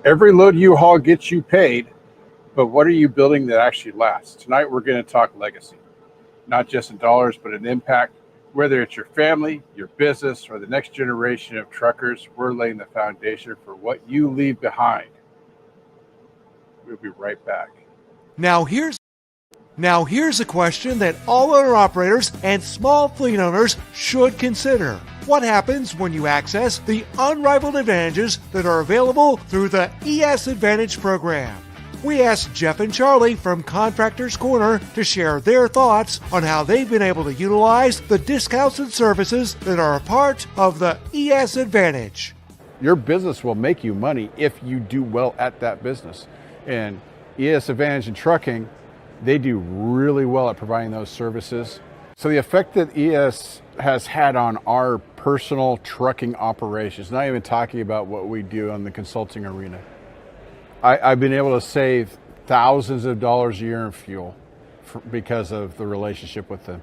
Every load you haul gets you paid, but what are you building that actually lasts? Tonight, we're going to talk legacy, not just in dollars, but in impact. Whether it's your family, your business, or the next generation of truckers, we're laying the foundation for what you leave behind. We'll be right back. Now here's Now, here's a question that all owner operators and small fleet owners should consider. What happens when you access the unrivaled advantages that are available through the ES Advantage program? We asked Jeff and Charlie from Contractors Corner to share their thoughts on how they've been able to utilize the discounts and services that are a part of the ES Advantage. Your business will make you money if you do well at that business. And ES Advantage in trucking, they do really well at providing those services. So the effect that ES has had on our personal trucking operations, not even talking about what we do on the consulting arena, I've been able to save thousands of dollars a year in fuel because of the relationship with them.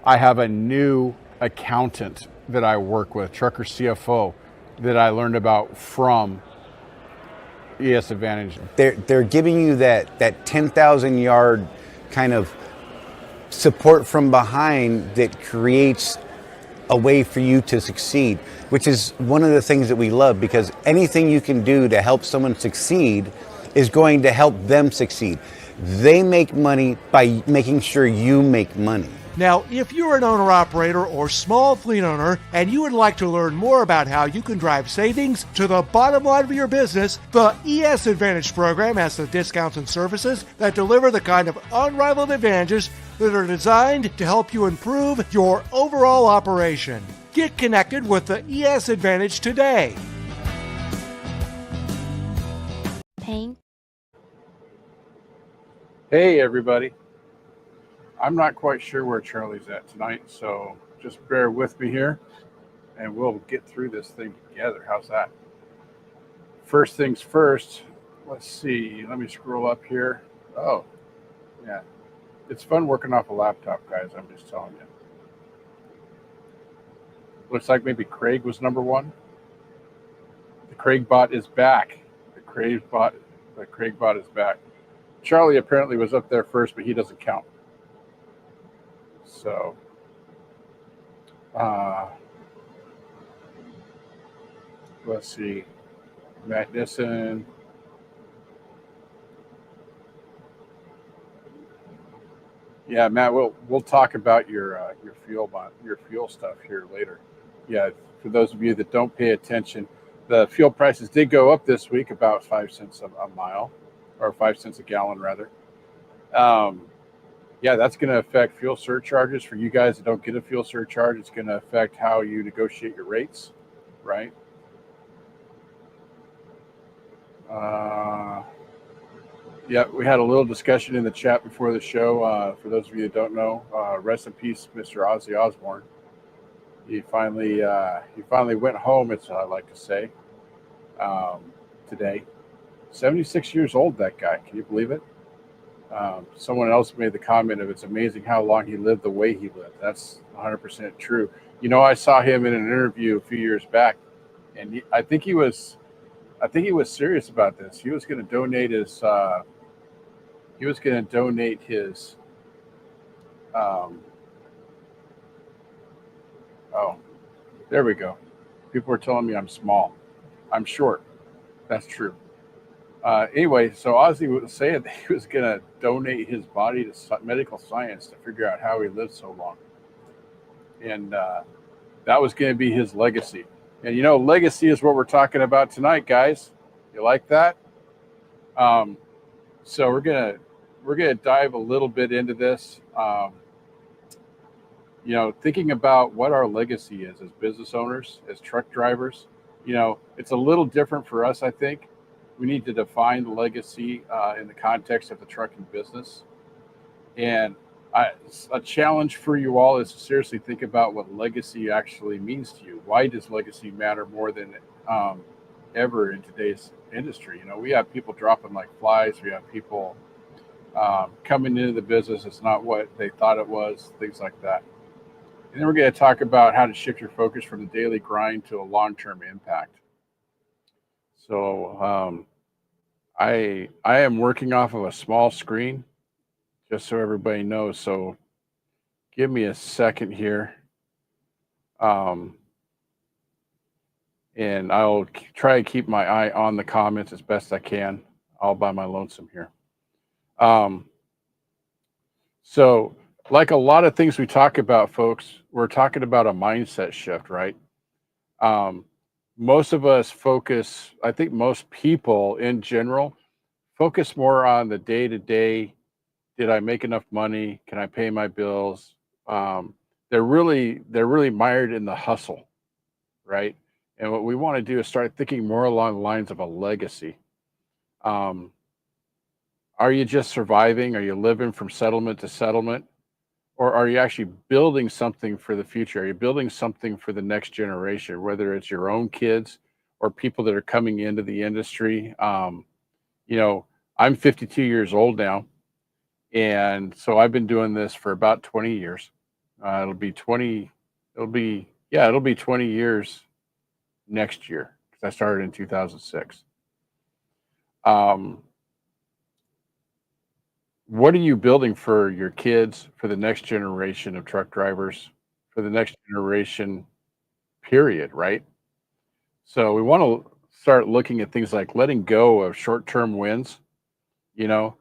I have a new accountant that I work with, trucker CFO, that I learned about from ES Advantage. They're giving you that 10,000 yard kind of support from behind that creates a way for you to succeed, which is one of the things that we love, because anything you can do to help someone succeed is going to help them succeed. They make money by making sure you make money. Now, if you're an owner-operator or small fleet owner and you would like to learn more about how you can drive savings to the bottom line of your business, the ES Advantage program has the discounts and services that deliver the kind of unrivaled advantages that are designed to help you improve your overall operation. Get connected with the ES Advantage today. Hey, everybody. I'm not quite sure where Charlie's at tonight, so just bear with me here and we'll get through this thing together. How's that? First things first, let's see. Let me scroll up here. Oh, yeah. It's fun working off a laptop, guys. I'm just telling you. Looks like maybe Craig was number one. The Craig bot is back. The Craig bot is back. Charlie apparently was up there first, but he doesn't count. So, let's see. Matt Nissen. Yeah, Matt, we'll talk about your fuel stuff here later. Yeah, for those of you that don't pay attention, the fuel prices did go up this week about 5 cents a mile, or 5 cents a gallon rather. Yeah, that's going to affect fuel surcharges. For you guys that don't get a fuel surcharge, it's going to affect how you negotiate your rates, right? Yeah, we had a little discussion in the chat before the show. For those of you that don't know, rest in peace, Mr. Ozzy Osbourne. He finally went home, it's I like to say, today. 76 years old, that guy. Can you believe it? Someone else made the comment of it's amazing how long he lived the way he lived. That's 100% true. You know, I saw him in an interview a few years back, and I think he was serious about this. He was going to donate his. Oh, there we go. People are telling me I'm small. I'm short. That's true. Anyway, so Ozzy was saying that he was going to donate his body to medical science to figure out how he lived so long. And that was going to be his legacy. And, you know, legacy is what we're talking about tonight, guys. You like that? So we're gonna dive a little bit into this. You know, thinking about what our legacy is as business owners, as truck drivers. You know, it's a little different for us, I think. We need to define the legacy in the context of the trucking business. And a challenge for you all is to seriously think about what legacy actually means to you. Why does legacy matter more than ever in today's industry? You know, we have people dropping like flies. We have people coming into the business. It's not what they thought it was, things like that. And then we're going to talk about how to shift your focus from the daily grind to a long-term impact. So I am working off of a small screen, just so everybody knows. So give me a second here. Um, and I'll try to keep my eye on the comments as best I can, all by my lonesome here. Um, so, like a lot of things we talk about, folks, we're talking about a mindset shift, right? Um, most of us focus, I think most people in general focus more on the day to day. Did I make enough money? Can I pay my bills? Um, they're really mired in the hustle, right? And what we want to do is start thinking more along the lines of a legacy. Um, are you just surviving? Are you living from settlement to settlement? Or are you actually building something for the future? Are you building something for the next generation, whether it's your own kids or people that are coming into the industry? You know, I'm 52 years old now. And so I've been doing this for about 20 years. It'll be 20 years next year because I started in 2006. Um, what are you building for your kids, for the next generation of truck drivers, for the next generation, period, right? So we want to start looking at things like letting go of short term wins, you know,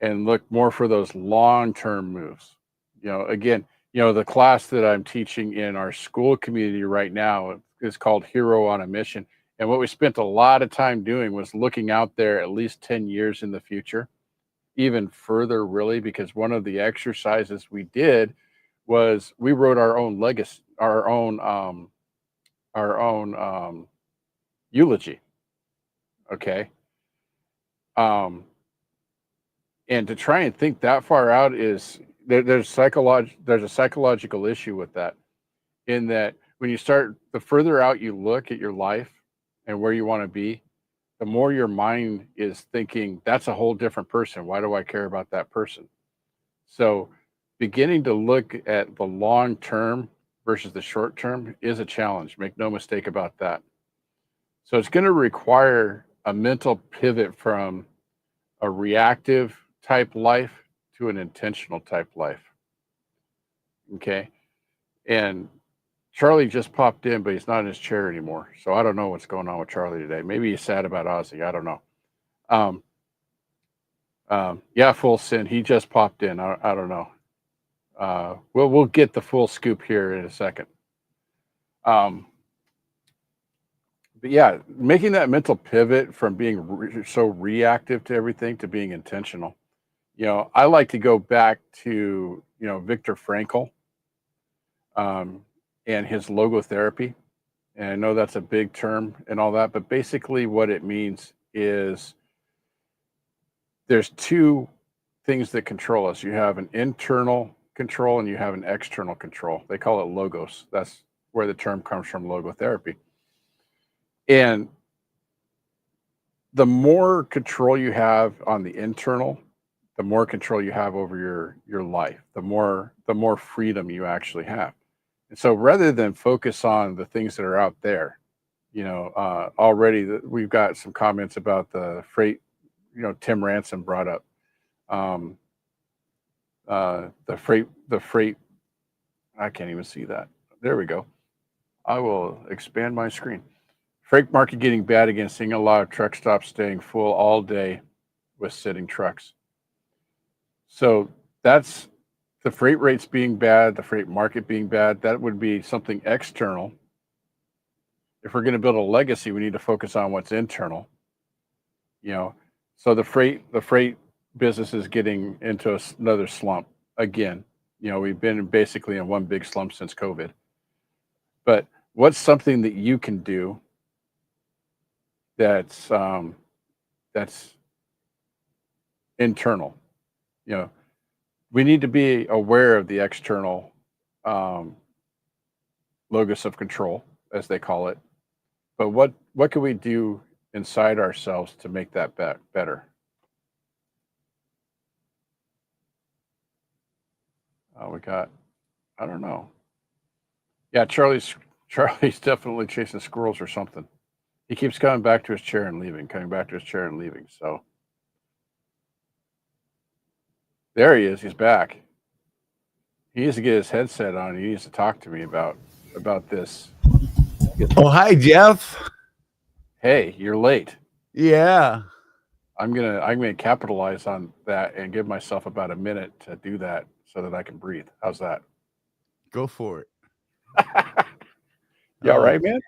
and look more for those long term moves. Again, the class that I'm teaching in our school community right now is called Hero on a Mission. And what we spent a lot of time doing was looking out there at least 10 years in the future, even further, really, because one of the exercises we did was we wrote our own legacy, our own eulogy. Okay. Um, and to try and think that far out is there's a psychological issue with that, in that when you start, the further out you look at your life and where you want to be, the more your mind is thinking that's a whole different person. Why do I care about that person? So beginning to look at the long term versus the short term is a challenge. Make no mistake about that. So it's going to require a mental pivot from a reactive type life to an intentional type life. Okay. And Charlie just popped in, but he's not in his chair anymore. So I don't know what's going on with Charlie today. Maybe he's sad about Ozzy. I don't know. Um, yeah, full sin. He just popped in. I don't know. We'll get the full scoop here in a second. Um, but yeah, making that mental pivot from being so reactive to everything to being intentional. I like to go back to Viktor Frankl, um, and his logotherapy. And I know that's a big term and all that, but basically what it means is there's two things that control us. You have an internal control and you have an external control. They call it logos. That's where the term comes from, logotherapy. And the more control you have on the internal, the more control you have over your life, the more freedom you actually have. And so rather than focus on the things that are out there, already we've got some comments about the freight, Tim Ransom brought up, the freight, I can't even see that. There we go. I will expand my screen. Freight market getting bad again, seeing a lot of truck stops staying full all day with sitting trucks. So that's the freight rates being bad, the freight market being bad. That would be something external. If we're going to build a legacy, we need to focus on what's internal. So the freight business is getting into another slump again. We've been basically in one big slump since COVID. But what's something that you can do that's internal? We need to be aware of the external logos of control, as they call it. But what can we do inside ourselves to make that better? I don't know. Yeah, Charlie's definitely chasing squirrels or something. He keeps coming back to his chair and leaving, coming back to his chair and leaving. So There he is. He's back. He needs to get his headset on. He needs to talk to me about this. Oh, hi, Jeff. Hey, you're late. Yeah. I'm gonna capitalize on that and give myself about a minute to do that so that I can breathe. How's that? Go for it. You all Oh, right, man?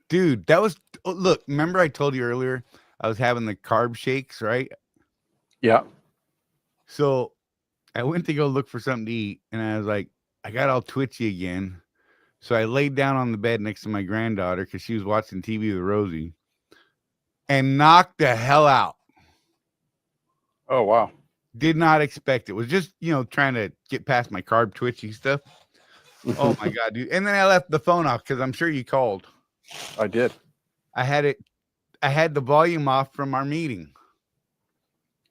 dude, that was look, remember I told you earlier I was having the carb shakes, right? Yeah. So I went to go look for something to eat, and I was like, I got all twitchy again. So I laid down on the bed next to my granddaughter because she was watching TV with Rosie and knocked the hell out. Oh wow. Did not expect it. Was just, trying to get past my carb twitchy stuff. Oh my God, dude. And then I left the phone off because I'm sure you called. I did. I had the volume off from our meeting.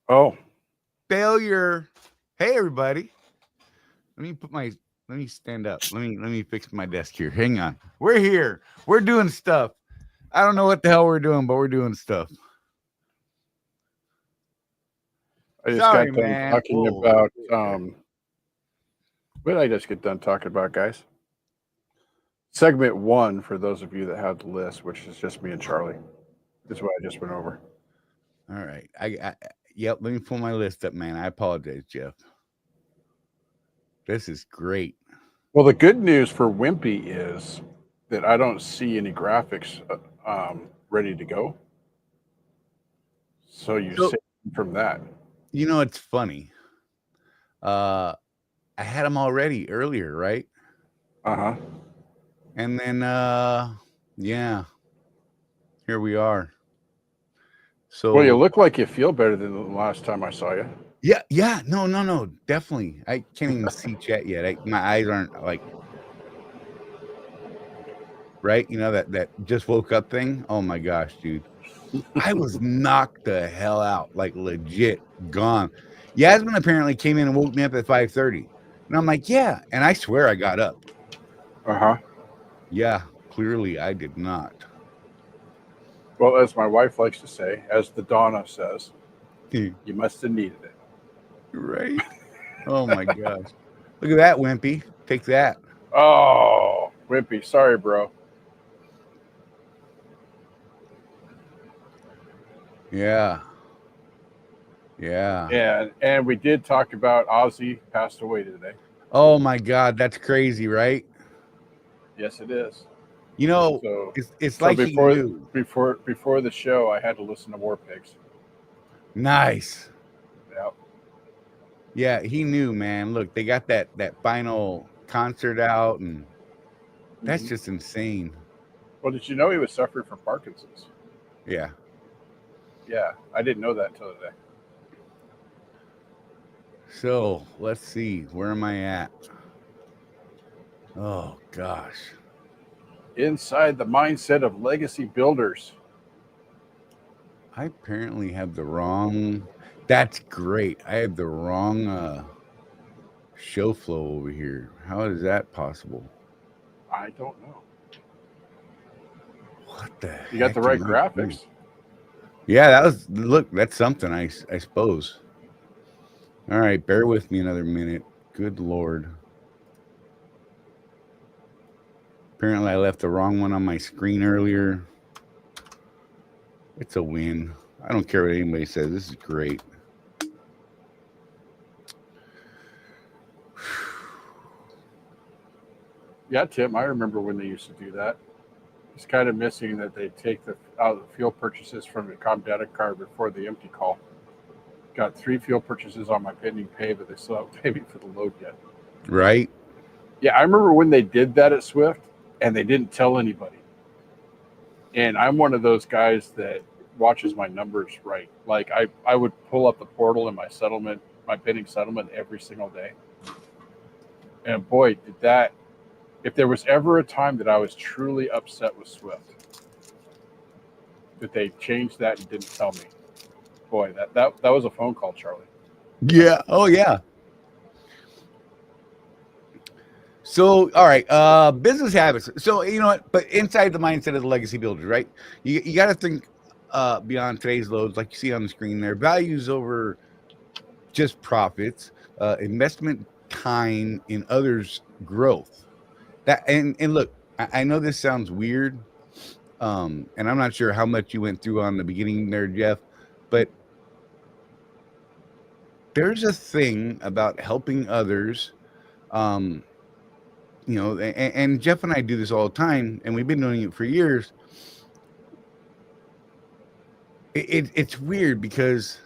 Oh. Failure. Hey, everybody. Let me stand up. Let me fix my desk here. Hang on. We're here. We're doing stuff. I don't know what the hell we're doing, but we're doing stuff. I just Sorry, got done man. talking Whoa. about what did I just get done talking about, guys? Segment 1, for those of you that have the list, which is just me and Charlie. This is what I just went over. All right. Yep, let me pull my list up, man. I apologize, Jeff. This is great. Well, the good news for Wimpy is that I don't see any graphics ready to go. So you save from that. It's funny. I had them already earlier, right? Uh-huh. And then yeah. Here we are. So Well, you look like you feel better than the last time I saw you. Yeah. No, definitely. I can't even see chat yet. My eyes aren't like right. That just woke up thing. Oh my gosh, dude. I was knocked the hell out, like legit gone. Yasmin apparently came in and woke me up at 5:30. And I'm like, yeah. And I swear I got up. Uh-huh. Yeah, clearly I did not. Well, as my wife likes to say, as the Donna says, you must have needed it. Right? Oh my gosh. Look at that, Wimpy. Take that. Oh, Wimpy. Sorry, bro. Yeah. And we did talk about Ozzy passed away today. Oh my God, that's crazy, right? Yes, it is. So, it's like before, he knew. Before the show, I had to listen to War Pigs. Nice. Yeah. Yeah, he knew, man. Look, they got that final concert out, and that's just insane. Well, did you know he was suffering from Parkinson's? Yeah. Yeah, I didn't know that until today. So let's see, where am I at? Oh gosh. Inside the mindset of legacy builders. I apparently have the wrong. That's great. I have the wrong show flow over here. How is that possible? I don't know. What the heck? You got the right graphics. Yeah, look, that's something, I suppose. All right, bear with me another minute. Good Lord. Apparently, I left the wrong one on my screen earlier. It's a win. I don't care what anybody says. This is great. Yeah, Tim, I remember when they used to do that. It's kind of missing that they take out the fuel purchases from the comp data card before the empty call. Got 3 fuel purchases on my pending pay, but they still haven't paid me for the load yet. Right? Yeah, I remember when they did that at Swift, and they didn't tell anybody. And I'm one of those guys that watches my numbers right. Like I would pull up the portal in my pending settlement every single day. And boy, did that, if there was ever a time that I was truly upset with Swift, that they changed that and didn't tell me. Boy, that was a phone call, Charlie. Yeah. Oh, yeah. So, all right, business habits. So, you know what? But inside the mindset of the legacy builders, right? You got to think beyond today's loads, like you see on the screen there. Values over just profits, investment time in others' growth. That and look, I know this sounds weird, and I'm not sure how much you went through on the beginning there, Jeff, but there's a thing about helping others. And Jeff and I do this all the time, and we've been doing it for years. It's weird because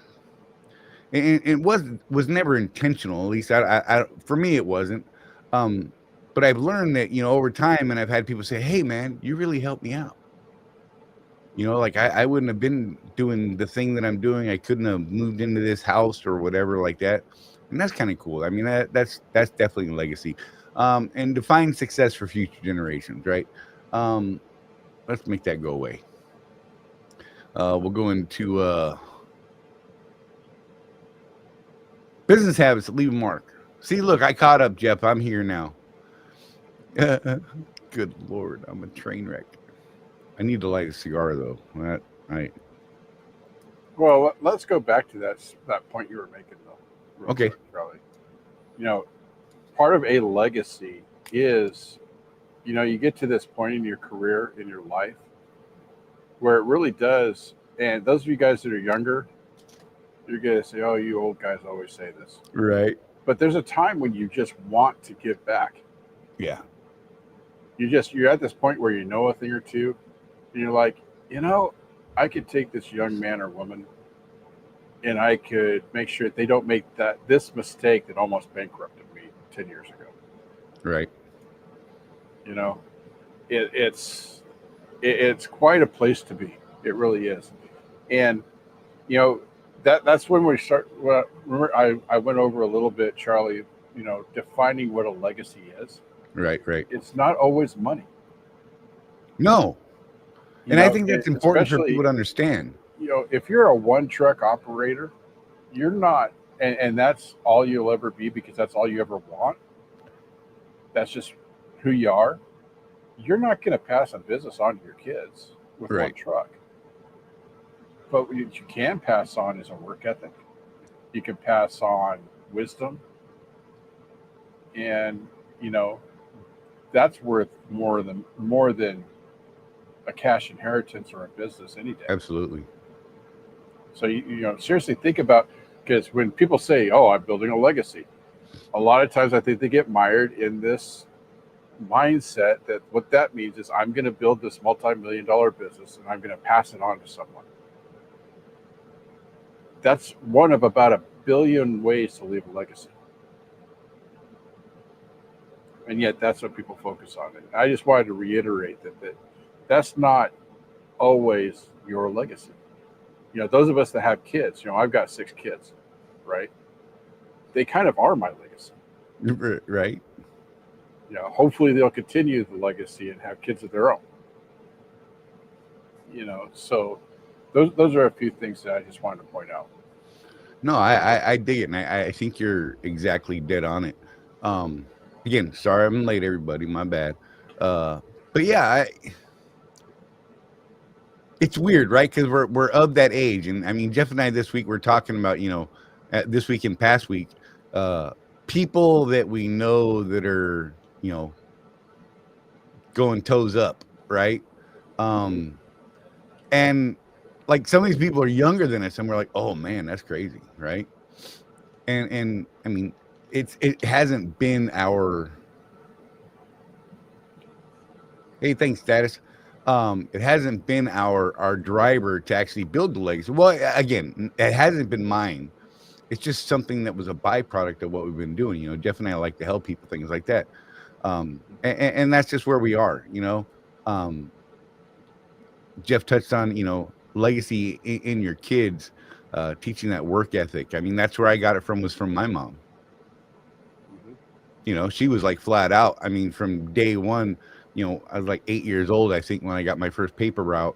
it was never intentional. At least for me, it wasn't. But I've learned that over time, and I've had people say, "Hey, man, you really helped me out." Like I wouldn't have been doing the thing that I'm doing. I couldn't have moved into this house or whatever like that. And that's kind of cool. I mean, that's definitely a legacy. And define success for future generations, right? Let's make that go away. We'll go into business habits that leave a mark. See, look, I caught up, Jeff. I'm here now. Good Lord, I'm a train wreck. I need to light a cigar, though. Right. Well, let's go back to that point you were making, though. Okay. Quick, Charlie. Part of a legacy is, you get to this point in your career, in your life, where it really does. And those of you guys that are younger, you're going to say, "Oh, you old guys always say this." Right. But there's a time when you just want to give back. Yeah. You're at this point where you know a thing or two, and you're like, I could take this young man or woman, and I could make sure they don't make this mistake that almost bankrupted me 10 years ago. Right. It's quite a place to be. It really is. And that's when we start. Well, remember, I went over a little bit, Charlie. Defining what a legacy is. Right. It's not always money. No. And I think that's important for people to understand. If you're a one truck operator, you're not, and that's all you'll ever be because that's all you ever want. That's just who you are. You're not going to pass a business on to your kids with one truck. But what you can pass on is a work ethic. You can pass on wisdom. And, that's worth more than a cash inheritance or a business any day. Absolutely. So, seriously think about, because when people say, "Oh, I'm building a legacy," a lot of times I think they get mired in this mindset that what that means is I'm going to build this multi-million-dollar business and I'm going to pass it on to someone. That's one of about 1 billion ways to leave a legacy. And yet that's what people focus on. And I just wanted to reiterate that's not always your legacy. Those of us that have kids, I've got 6 kids, right? They kind of are my legacy. Right. Hopefully they'll continue the legacy and have kids of their own. So those are a few things that I just wanted to point out. No, I dig it. And I think you're exactly dead on it. Again, sorry I'm late, everybody. My bad. But yeah, it's weird, right? Because we're of that age, and I mean, Jeff and I this week we're talking about this week and past week, people that we know that are going toes up, right? And like some of these people are younger than us, and we're like, oh man, that's crazy, right? And I mean, it hasn't been our hey, thanks, status. It hasn't been our driver to actually build the legacy. Well, again, it hasn't been mine. It's just something that was a byproduct of what we've been doing. Jeff and I like to help people, things like that. And that's just where we are. Jeff touched on, legacy in your kids, teaching that work ethic. I mean, that's where I got it was from my mom. She was like flat out. I mean, from day one, I was like 8 years old, I think, when I got my first paper route,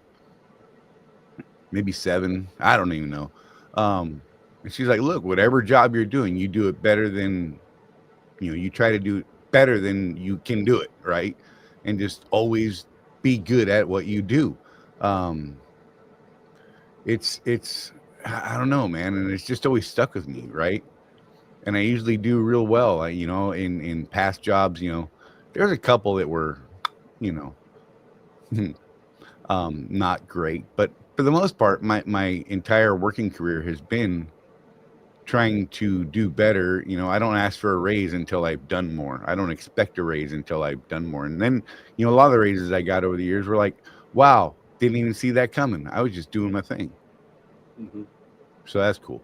maybe 7. I don't even know. And she's like, look, whatever job you're doing, you do it better than, you try to do it better than you can do it. Right. And just always be good at what you do. It's, I don't know, man. And it's just always stuck with me. Right. and I usually do real well. In past jobs, there's a couple that were, you know, not great, but for the most part, my entire working career has been trying to do better. I don't ask for a raise until I've done more. I don't expect a raise until I've done more. And then, a lot of the raises I got over the years were like, wow, didn't even see that coming. I was just doing my thing. Mm-hmm. So that's cool.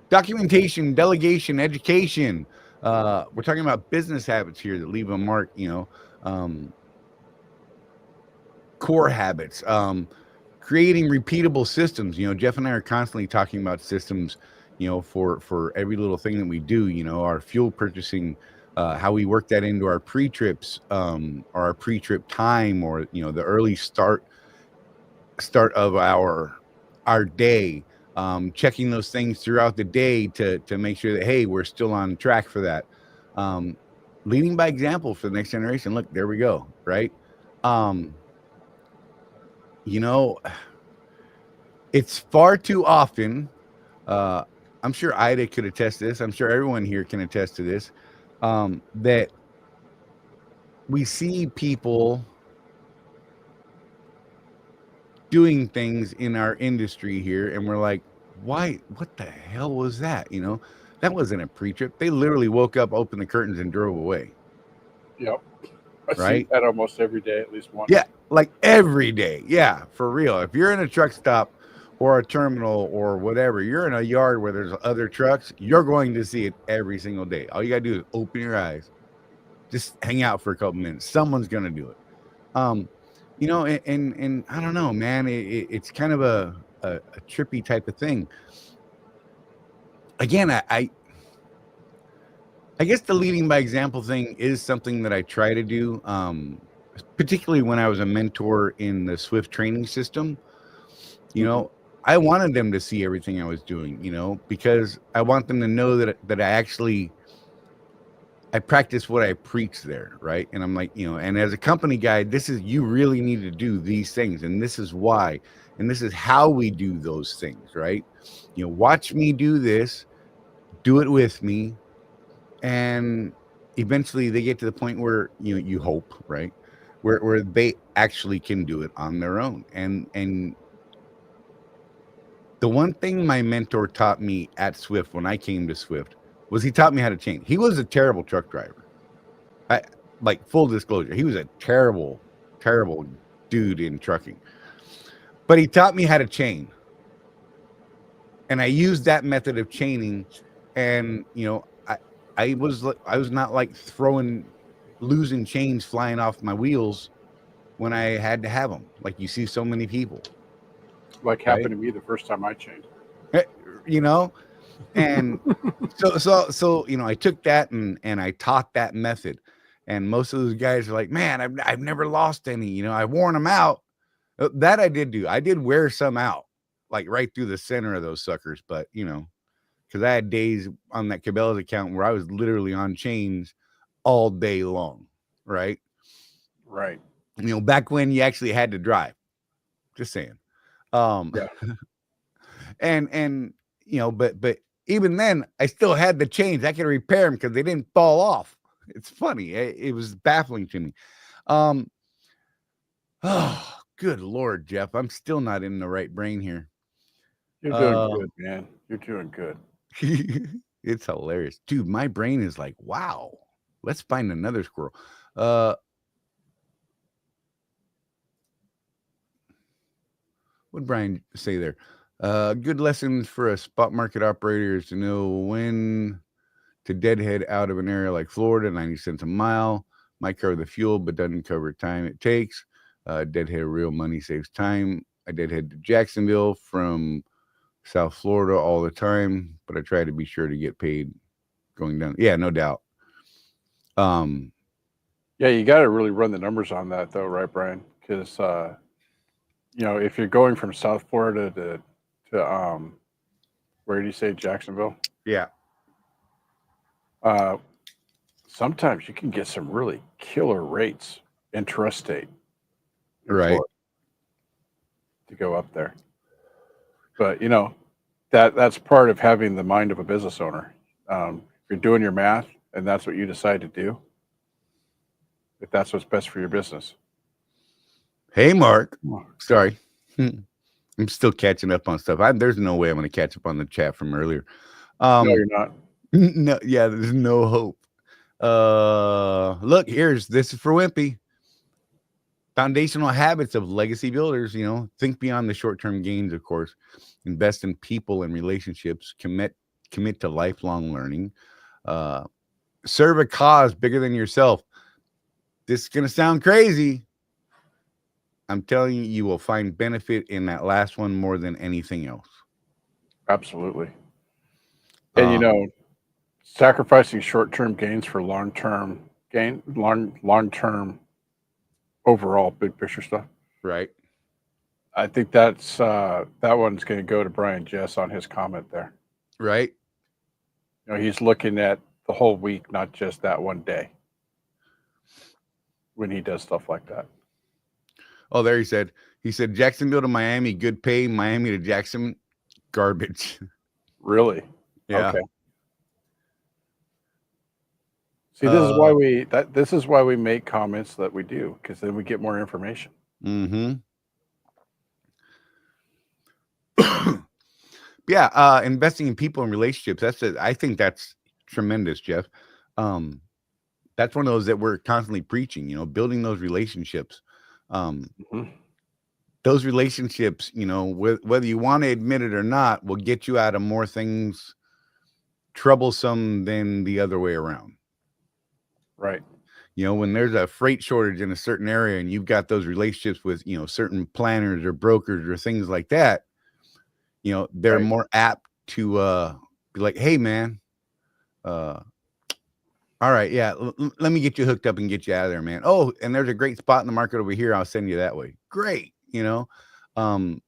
Documentation, delegation, education. We're talking about business habits here that leave a mark, core habits, creating repeatable systems. Jeff and I are constantly talking about systems, for every little thing that we do, our fuel purchasing, how we work that into our pre-trips, or our pre-trip time, or, the early start of our day, checking those things throughout the day to make sure that, hey, we're still on track for that. Leading by example for the next generation. Look, there we go. Right. It's far too often, I'm sure Ida could attest to this, I'm sure everyone here can attest to this, that we see people doing things in our industry here, and we're like, why, what the hell was that? That wasn't a pre-trip. They literally woke up, opened the curtains, and drove away. Yep. I see Right? that almost every day, at least once. Yeah, like every day. Yeah, for real. If you're in a truck stop or a terminal or whatever, you're in a yard where there's other trucks, you're going to see it every single day. All you got to do is open your eyes, just hang out for a couple minutes. Someone's going to do it. And I don't know, man, it's kind of a trippy type of thing. Again, I guess the leading by example thing is something that I try to do, particularly when I was a mentor in the Swift training system. I wanted them to see everything I was doing, because I want them to know that I practice what I preach there, right? And I'm like, and as a company guy, you really need to do these things, and this is why, and this is how we do those things, right? Watch me do this, do it with me, and eventually they get to the point where you hope, right, where they actually can do it on their own. And the one thing my mentor taught me at Swift when I came to Swift was he taught me how to chain. He was a terrible truck driver. Full disclosure, he was a terrible dude in trucking, but he taught me how to chain, and I used that method of chaining. And I was not like losing chains flying off my wheels when I had to have them, like you see so many people. Like happened to me the first time I chained. And so I took that and I taught that method, and most of those guys are like, man, I've never lost any. I worn them out. That I did do. I did wear some out, like right through the center of those suckers, but because I had days on that Cabela's account where I was literally on chains all day long, right? Right. Back when you actually had to drive. Just saying. Yeah. and but even then, I still had the chains. I could repair them because they didn't fall off. It's funny. It was baffling to me. Oh, good Lord, Jeff. I'm still not in the right brain here. You're doing good, man. You're doing good. It's hilarious. Dude, my brain is like, wow. Let's find another squirrel. What did Brian say there? Good lessons for a spot market operator is to know when to deadhead out of an area like Florida, 90 cents a mile. Might cover the fuel, but doesn't cover time it takes. Deadhead real money saves time. I deadhead to Jacksonville from South Florida all the time, but I try to be sure to get paid going down. Yeah, no doubt. Yeah, you got to really run the numbers on that, though, right, Brian? Because if you're going from South Florida to where do you say, Jacksonville? Yeah. Sometimes you can get some really killer rates intrastate, right, to go up there. But that's part of having the mind of a business owner. If you're doing your math and that's what you decide to do, if that's what's best for your business. Hey, Mark. Come on. Sorry. I'm still catching up on stuff. There's no way I'm going to catch up on the chat from earlier. No, you're not. No, yeah, there's no hope. Look, this is for Wimpy. Foundational habits of legacy builders, think beyond the short-term gains, of course. Invest in people and relationships, commit to lifelong learning, serve a cause bigger than yourself. This is going to sound crazy. I'm telling you, you will find benefit in that last one more than anything else. Absolutely. And sacrificing short-term gains for long-term overall big picture stuff. Right. I think that's that one's going to go to Brian Jess on his comment there. Right. He's looking at the whole week, not just that one day when he does stuff like that. Oh, there he said Jacksonville to Miami, good pay. Miami to Jackson, garbage. Really? Yeah. Okay. See, this is why we make comments that we do, because then we get more information. Mm-hmm. Yeah, investing in people and relationships. I think that's tremendous, Jeff. That's one of those that we're constantly preaching, building those relationships. Those relationships, whether you want to admit it or not, will get you out of more things troublesome than the other way around. Right. When there's a freight shortage in a certain area and you've got those relationships with, certain planners or brokers or things like that, they're Right. more apt to be like, hey, man, all right, yeah, let me get you hooked up and get you out of there, man. Oh, and there's a great spot in the market over here. I'll send you that way. Great.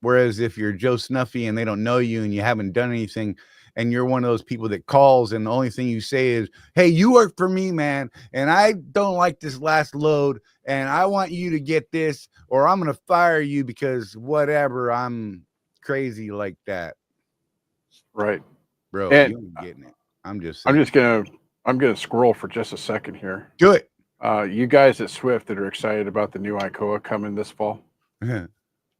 Whereas if you're Joe Snuffy and they don't know you and you haven't done anything, and you're one of those people that calls and the only thing you say is, hey, you work for me, man, and I don't like this last load and I want you to get this, or I'm going to fire you because whatever, I'm crazy like that. Right. Bro, And you ain't getting it. I'm just saying. I'm gonna scroll for just a second here. Do it. You guys at Swift that are excited about the new ICOA coming this fall, you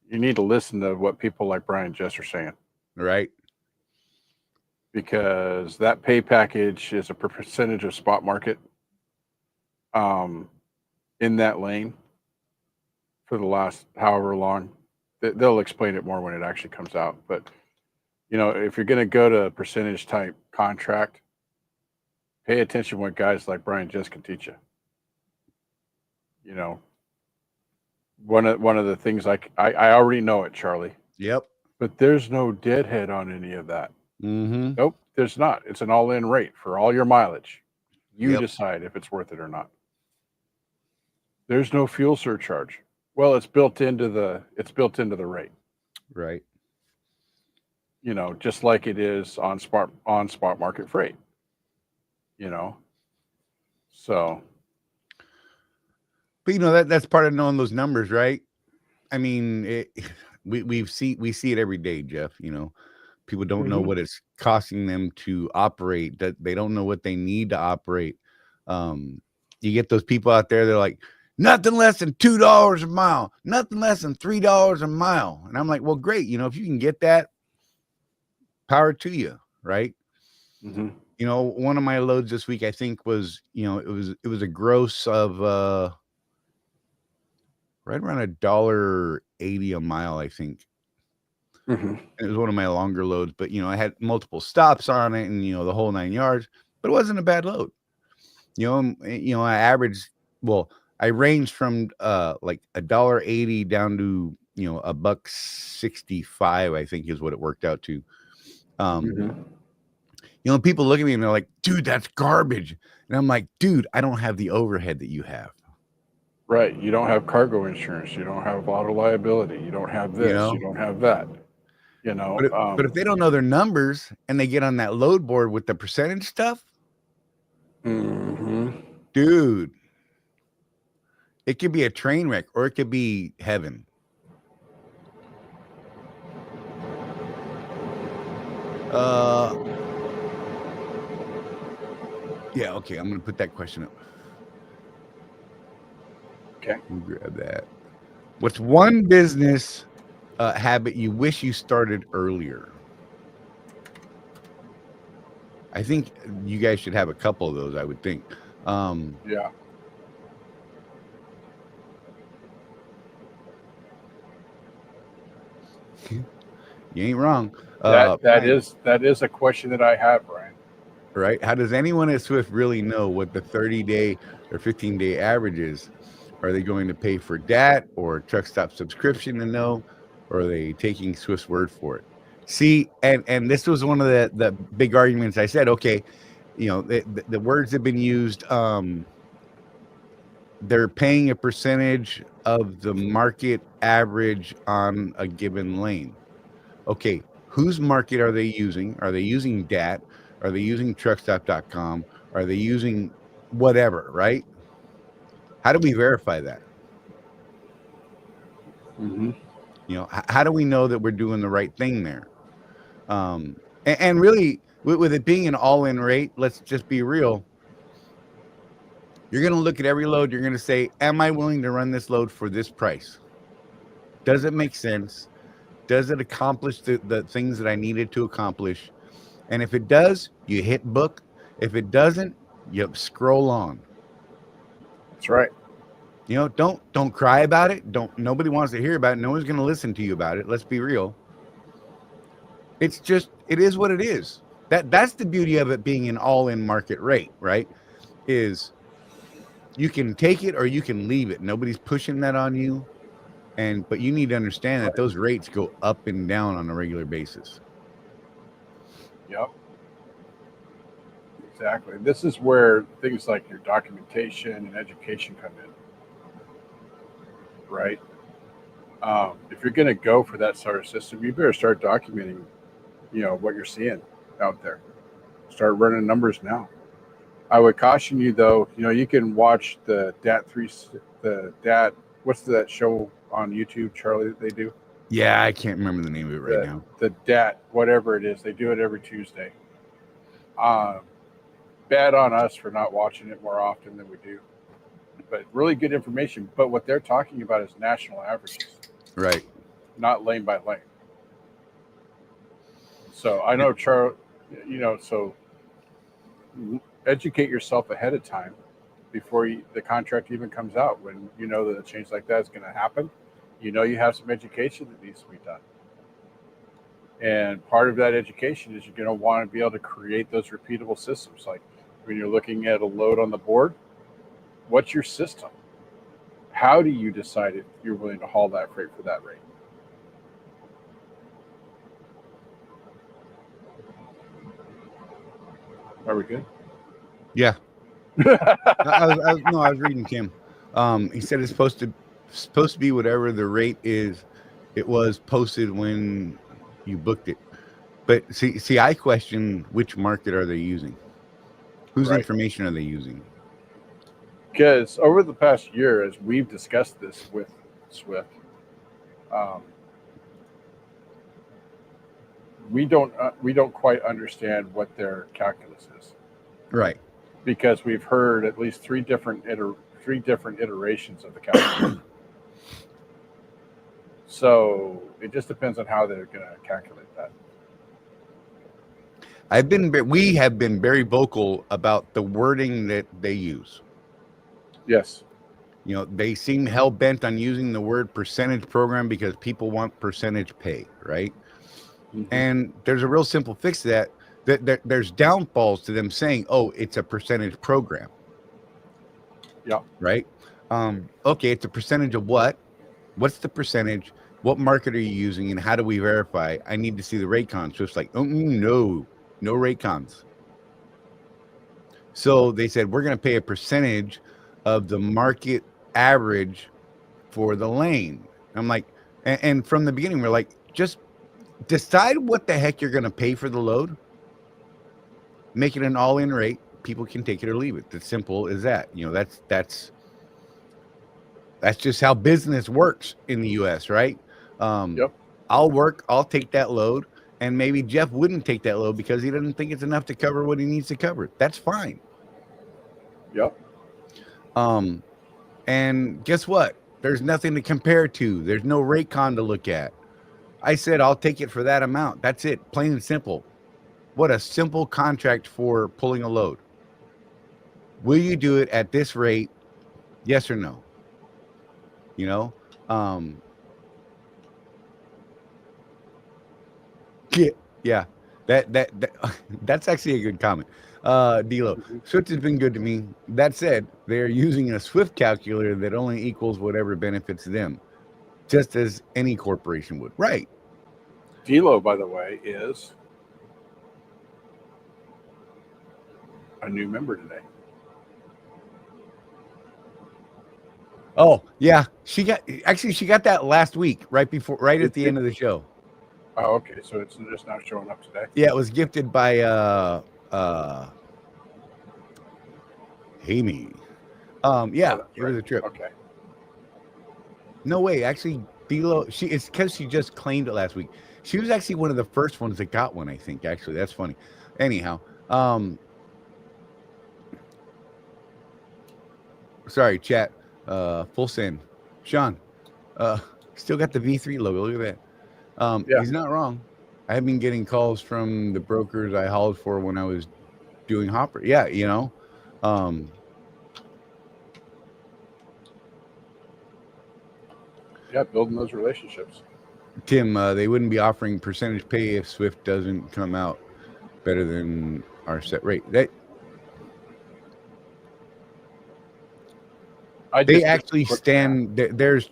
need to listen to what people like Brian Jess are saying. Right. Because that pay package is a percentage of spot market in that lane for the last however long. They'll explain it more when it actually comes out. But, if you're going to go to a percentage type contract, pay attention to what guys like Brian Jess can teach you. One of the things I already know it, Charlie. Yep. But there's no deadhead on any of that. Mm-hmm. Nope, there's not. It's an all-in rate for all your mileage. You Yep. decide if it's worth it or not. There's no fuel surcharge. Well, it's built into the rate. Right. Just like it is on spot market freight. So. But that's part of knowing those numbers, right? I mean, we see it every day, Jeff. People don't know what it's costing them to operate. That they don't know what they need to operate. You get those people out there, they're like, nothing less than $2 a mile, nothing less than $3 a mile. And I'm like, well, great. If you can get that, power to you, right? Mm-hmm. One of my loads this week, I think was, it was a gross of right around $1.80 a mile, I think. Mm-hmm. It was one of my longer loads, but I had multiple stops on it and the whole 9 yards, but it wasn't a bad load. I averaged, I ranged from like $1.80 down to $1.65, I think is what it worked out to. People look at me and they're like, dude, that's garbage. And I'm like, dude, I don't have the overhead that you have. Right. You don't have cargo insurance. You don't have auto liability. You don't have this. You don't have that. But if they don't know their numbers and they get on that load board with the percentage stuff, dude, it could be a train wreck or it could be heaven. Yeah, okay. I'm gonna put that question up. Okay. We'll grab that. What's one business habit you wish you started earlier? I think you guys should have a couple of those. I would think. Yeah. You ain't wrong. That Brian, is a question that I have, Brian. right? How does anyone at Swift really know what the 30-day or 15-day average is? Are they going to pay for DAT or truck stop subscription to know, or are they taking Swift's word for it? See, and this was one of the big arguments. I said, okay, the words have been used. They're paying a percentage of the market average on a given lane. Okay, whose market are they using? Are they using DAT? Are they using truckstop.com? Are they using whatever, right? How do we verify that? Mm-hmm. How do we know that we're doing the right thing there? And really, with it being an all-in rate, let's just be real. You're going to look at every load. You're going to say, am I willing to run this load for this price? Does it make sense? Does it accomplish the things that I needed to accomplish? And if it does, you hit book. If it doesn't, you scroll on. That's right. Don't cry about it. Nobody wants to hear about it. No one's going to listen to you about it. Let's be real. It is what it is. That's the beauty of it being an all-in market rate, right? Is you can take it or you can leave it. Nobody's pushing that on you. But you need to understand that those rates go up and down on a regular basis. Yep. Exactly. This is where things like your documentation and education come in, right? If you're going to go for that sort of system, you better start documenting, what you're seeing out there. Start running numbers now. I would caution you, though. You can watch the DAT. What's that show on YouTube, Charlie, that they do? Yeah, I can't remember the name of it right now. The DAT, whatever it is, they do it every Tuesday. Bad on us for not watching it more often than we do. But really good information. But what they're talking about is national averages. Right. Not lane by lane. So I know, Charlie, so educate yourself ahead of time before the contract even comes out. When you know that a change like that is going to happen, you have some education that needs to be done. And part of that education is you're going to want to be able to create those repeatable systems. Like when you're looking at a load on the board, what's your system? How do you decide if you're willing to haul that freight for that rate? Are we good? Yeah. I was reading Kim. He said it's supposed to be whatever the rate is. It was posted when you booked it. But see, I question which market are they using? Whose information are they using? Because over the past year, as we've discussed this with Swift, we don't quite understand what their calculus is. Right. Because we've heard at least three different iterations of the calculus. So it just depends on how they're going to calculate that. We have been very vocal about the wording that they use. Yes. They seem hell bent on using the word percentage program because people want percentage pay, right? Mm-hmm. And there's a real simple fix to that. There's downfalls to them saying, "Oh, it's a percentage program." Yeah. Right. Okay, it's a percentage of what? What's the percentage? What market are you using, and how do we verify? I need to see the rate cons. So it's like, no rate cons. So they said we're going to pay a percentage of the market average for the lane. I'm like, and from the beginning, we're like, just decide what the heck you're going to pay for the load. Make it an all-in rate. People can take it or leave it. It's simple as that. That's just how business works in the U.S., right? Yep. I'll take that load, And maybe Jeff wouldn't take that load because he doesn't think it's enough to cover what he needs to cover. That's fine. Yep. And guess what? There's nothing to compare to. There's no rate con to look at. I said, I'll take it for that amount. That's it. Plain and simple. What a simple contract for pulling a load. Will you do it at this rate? Yes or no? You know? Yeah. That that's actually a good comment. Dilo, Swift has been good to me. That said, they're using a Swift calculator that only equals whatever benefits them, just as any corporation would. Right. Delo, by the way, is a new member today. Oh, yeah. She got that last week, right at the end of the show. Oh, okay. So it's just not showing up today. Yeah, it was gifted by Amy. Yeah, it was a trip. Okay. No way. Actually, Dilo, it's because she just claimed it last week. She was actually one of the first ones that got one, I think. Actually, that's funny. Anyhow, sorry, chat. Full send. Sean, still got the V3 logo. Look at that. Yeah. He's not wrong. I've been getting calls from the brokers I hauled for when I was doing hopper. Yeah, you know. Yeah, building those relationships. Tim, they wouldn't be offering percentage pay if Swift doesn't come out better than our set rate. They actually stand. There's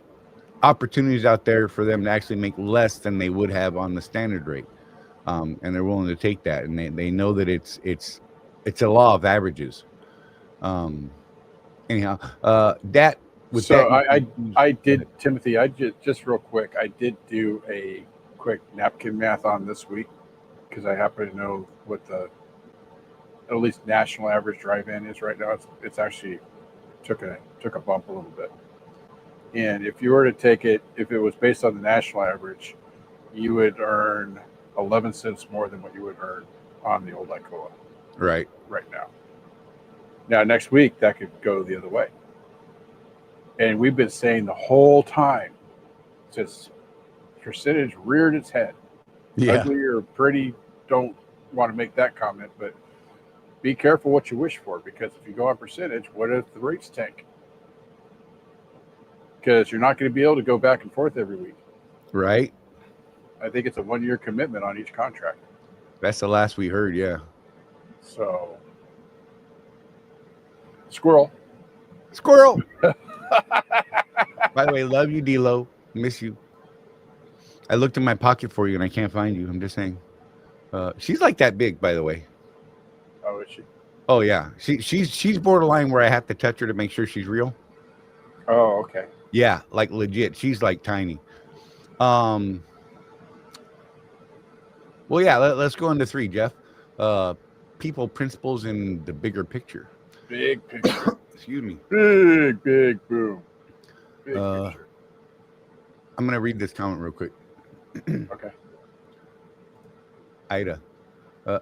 opportunities out there for them to actually make less than they would have on the standard rate, and they're willing to take that. And they know that it's a law of averages. Anyhow, that. So I did, Timothy, I just real quick, I did do a quick napkin math on this week because I happen to know what the at least national average drive-in is right now. It's actually took a bump a little bit. And if you were to take it, if it was based on the national average, you would earn 11 cents more than what you would earn on the old ICOA. Right now. Now, next week, that could go the other way. And we've been saying the whole time since percentage reared its head. Yeah. Ugly or pretty, don't want to make that comment, but be careful what you wish for, because if you go on percentage, what if the rates tank? Because you're not going to be able to go back and forth every week. Right. I think it's a 1-year commitment on each contract. That's the last we heard, yeah. So, squirrel. By the way, love you, D-Lo. Miss you. I looked in my pocket for you and I can't find you. I'm just saying. She's like that big, by the way. Oh, is she? Oh yeah. She's borderline where I have to touch her to make sure she's real. Oh, okay. Yeah, like legit. She's like tiny. Well, yeah, let's go into 3, Jeff. People, principles, and the bigger picture. Big picture. Excuse me. Big boom. Big picture. I'm going to read this comment real quick. Okay. Ida.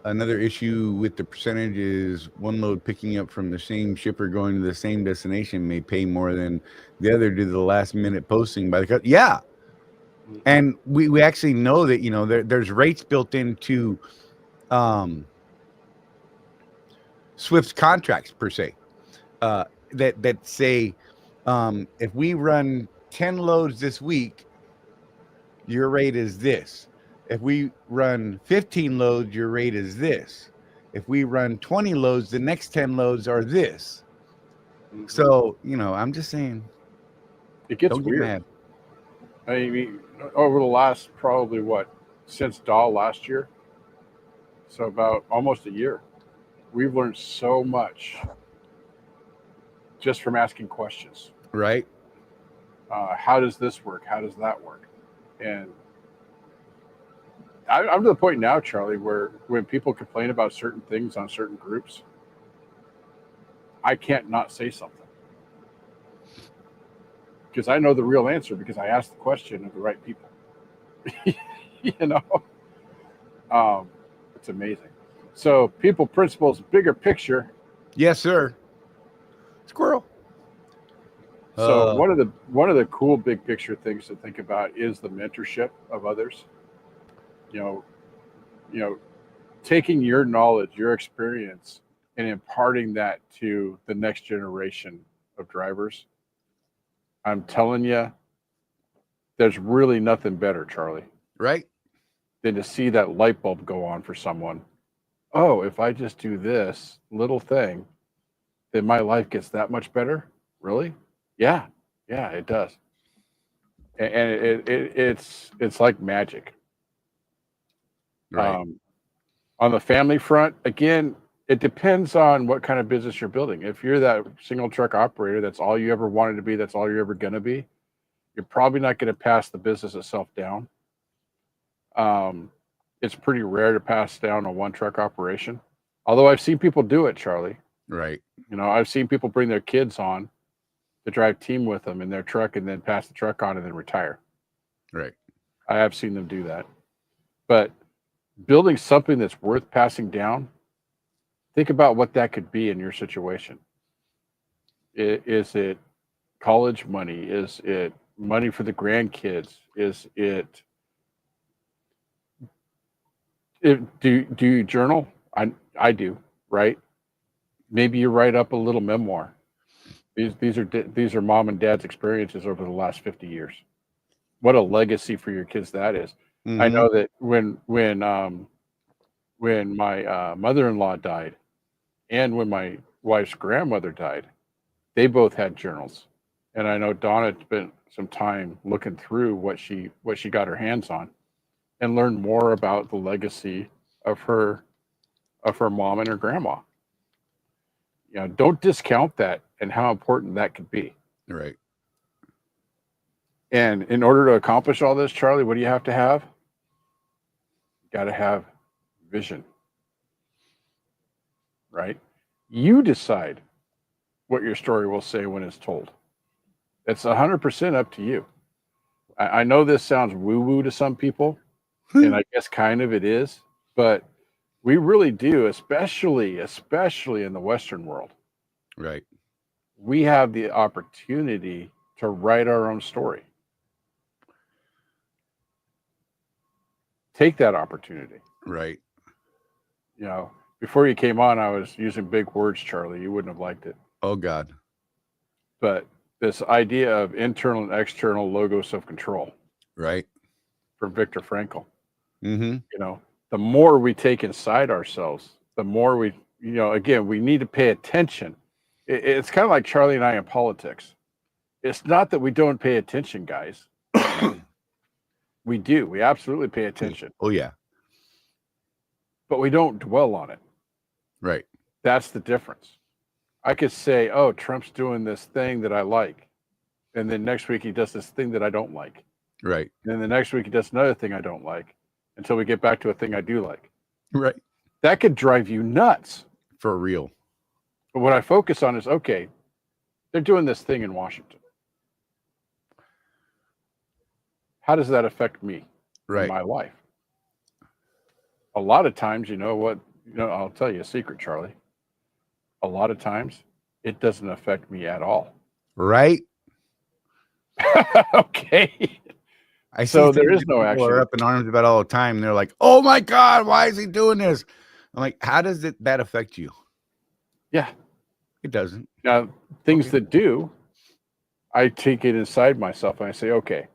Another issue with the percentage is one load picking up from the same shipper going to the same destination may pay more than the other due to the last minute posting by the customer. Yeah. And we actually know that, you know, there's rates built into Swift's contracts per se that say if we run 10 loads this week, your rate is this. If we run 15 loads, your rate is this. If we run 20 loads, the next 10 loads are this. Mm-hmm. So, you know, I'm just saying. It gets weird. Mad. I mean, over the last probably since DAW last year, so about almost a year, we've learned so much just from asking questions. Right. How does this work? How does that work? And I'm to the point now, Charlie, where when people complain about certain things on certain groups, I can't not say something. Because I know the real answer because I asked the question of the right people. You know? It's amazing. So people, principles, bigger picture. Yes, sir. Squirrel. So one of the cool big picture things to think about is the mentorship of others. You know, you know, taking your knowledge, your experience, and imparting that to the next generation of drivers. I'm telling you, there's really nothing better, Charlie, Right? than to see that light bulb go on for someone. Oh, if I just do this little thing, then my life gets that much better. Really? Yeah, yeah, it does. And it's like magic. Right. On the family front, again, it depends on what kind of business you're building. If you're that single truck operator, that's all you ever wanted to be, that's all you're ever going to be, you're probably not going to pass the business itself down. It's pretty rare to pass down a one truck operation. Although I've seen people do it, Charlie. Right. I've seen people bring their kids on to drive team with them in their truck and then pass the truck on and then retire. Right. I have seen them do that. But building something that's worth passing down, think about what that could be in your situation. Is it college money? Is it money for the grandkids? Is it, do you journal? I do, right? Maybe you write up a little memoir. These are mom and dad's experiences over the last 50 years. What a legacy for your kids that is. Mm-hmm. I know that when my mother-in-law died and when my wife's grandmother died, they both had journals. And I know Donna spent some time looking through what she got her hands on and learned more about the legacy of her mom and her grandma. Don't discount that and how important that could be. Right. And in order to accomplish all this, Charlie, what do you have to have? You got to have vision, right? You decide what your story will say when it's told. It's 100% up to you. I know this sounds woo-woo to some people, and I guess kind of it is, but we really do, especially in the Western world. Right. We have the opportunity to write our own story. Take that opportunity. Right. Before you came on, I was using big words, Charlie. You wouldn't have liked it. Oh God. But this idea of internal and external logos of control. Right. From Viktor Frankl. Mm-hmm. The more we take inside ourselves, the more we, again, we need to pay attention. It's kind of like Charlie and I in politics. It's not that we don't pay attention, guys. We do. We absolutely pay attention. Oh, yeah. But we don't dwell on it. Right. That's the difference. I could say, oh, Trump's doing this thing that I like. And then next week he does this thing that I don't like. Right. And then the next week he does another thing I don't like until we get back to a thing I do like. Right. That could drive you nuts. For real. But what I focus on is, okay, they're doing this thing in Washington. How does that affect me in my life? A lot of times, I'll tell you a secret, Charlie. A lot of times, it doesn't affect me at all. Right. Okay. So there is no action. People are up in arms about all the time. They're like, "Oh my God, why is he doing this?" I'm like, "How does that affect you?" Yeah, it doesn't. Now, things that do, I take it inside myself and I say, "Okay,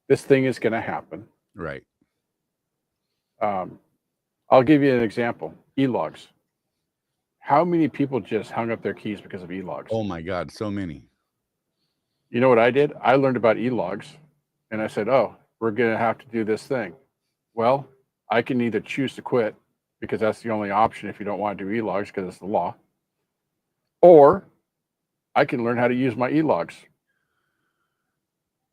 this thing is going to happen." Right. I'll give you an example. E-logs. How many people just hung up their keys because of e-logs? Oh my God, so many. You know what I did? I learned about e-logs and I said, oh, we're going to have to do this thing. Well, I can either choose to quit because that's the only option if you don't want to do e-logs because it's the law, or I can learn how to use my e-logs.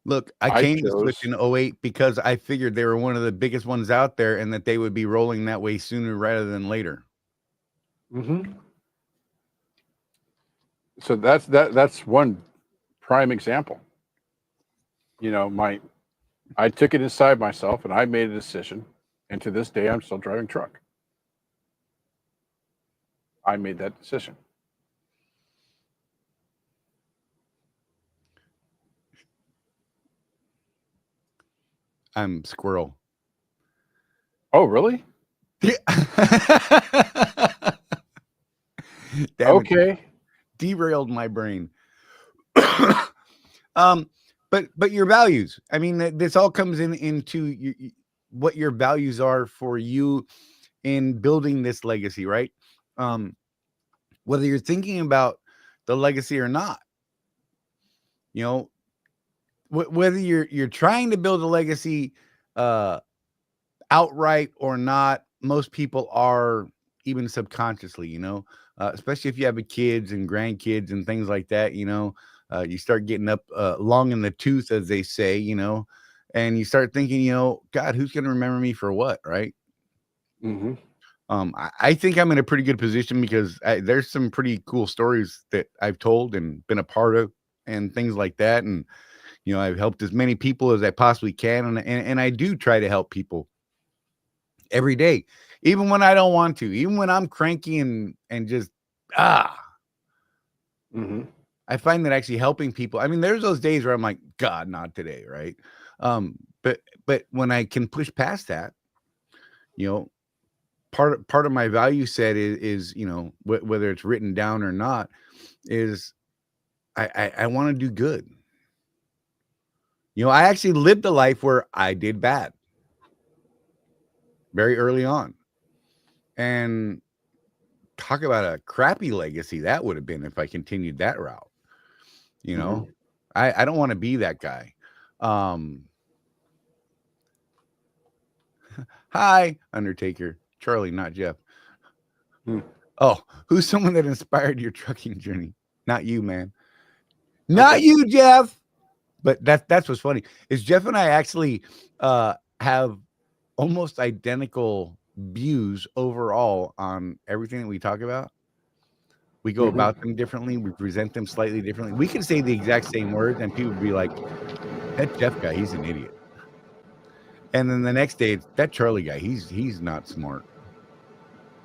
Look, I came to Switch in 08 because I figured they were one of the biggest ones out there and that they would be rolling that way sooner rather than later. Mm-hmm. So that's one prime example. I took it inside myself and I made a decision And to this day, I'm still driving truck. I made that decision. I'm squirrel. Oh, really? Yeah. Damn it. Okay. Derailed my brain. But your values. I mean, this all comes into what your values are for you in building this legacy, right? Whether you're thinking about the legacy or not, you know, whether you're trying to build a legacy outright or not, most people are, even subconsciously, you know, especially if you have kids and grandkids and things like that, you know, you start getting up long in the tooth, as they say, you know, and you start thinking, you know, God, who's going to remember me for what, right? Mm-hmm. I think I'm in a pretty good position because there's some pretty cool stories that I've told and been a part of and things like that. And, you know, I've helped as many people as I possibly can. And I do try to help people every day, even when I don't want to, even when I'm cranky and just, Mm-hmm. I find that actually helping people. I mean, there's those days where I'm like, God, not today. Right. But when I can push past that, you know, part of my value set is you know, whether it's written down or not, is I want to do good. You know, I actually lived a life where I did bad very early on, and talk about a crappy legacy that would have been if I continued that route. You know, I don't want to be that guy. Hi, Undertaker. Charlie, not Jeff. Oh, who's someone that inspired your trucking journey? Not you, man. Not you, Jeff. But that's what's funny is Jeff and I actually have almost identical views overall on everything that we talk about. We go about them differently. We present them slightly differently. We can say the exact same words and people would be like, that Jeff guy, he's an idiot. And then the next day, it's that Charlie guy, he's not smart.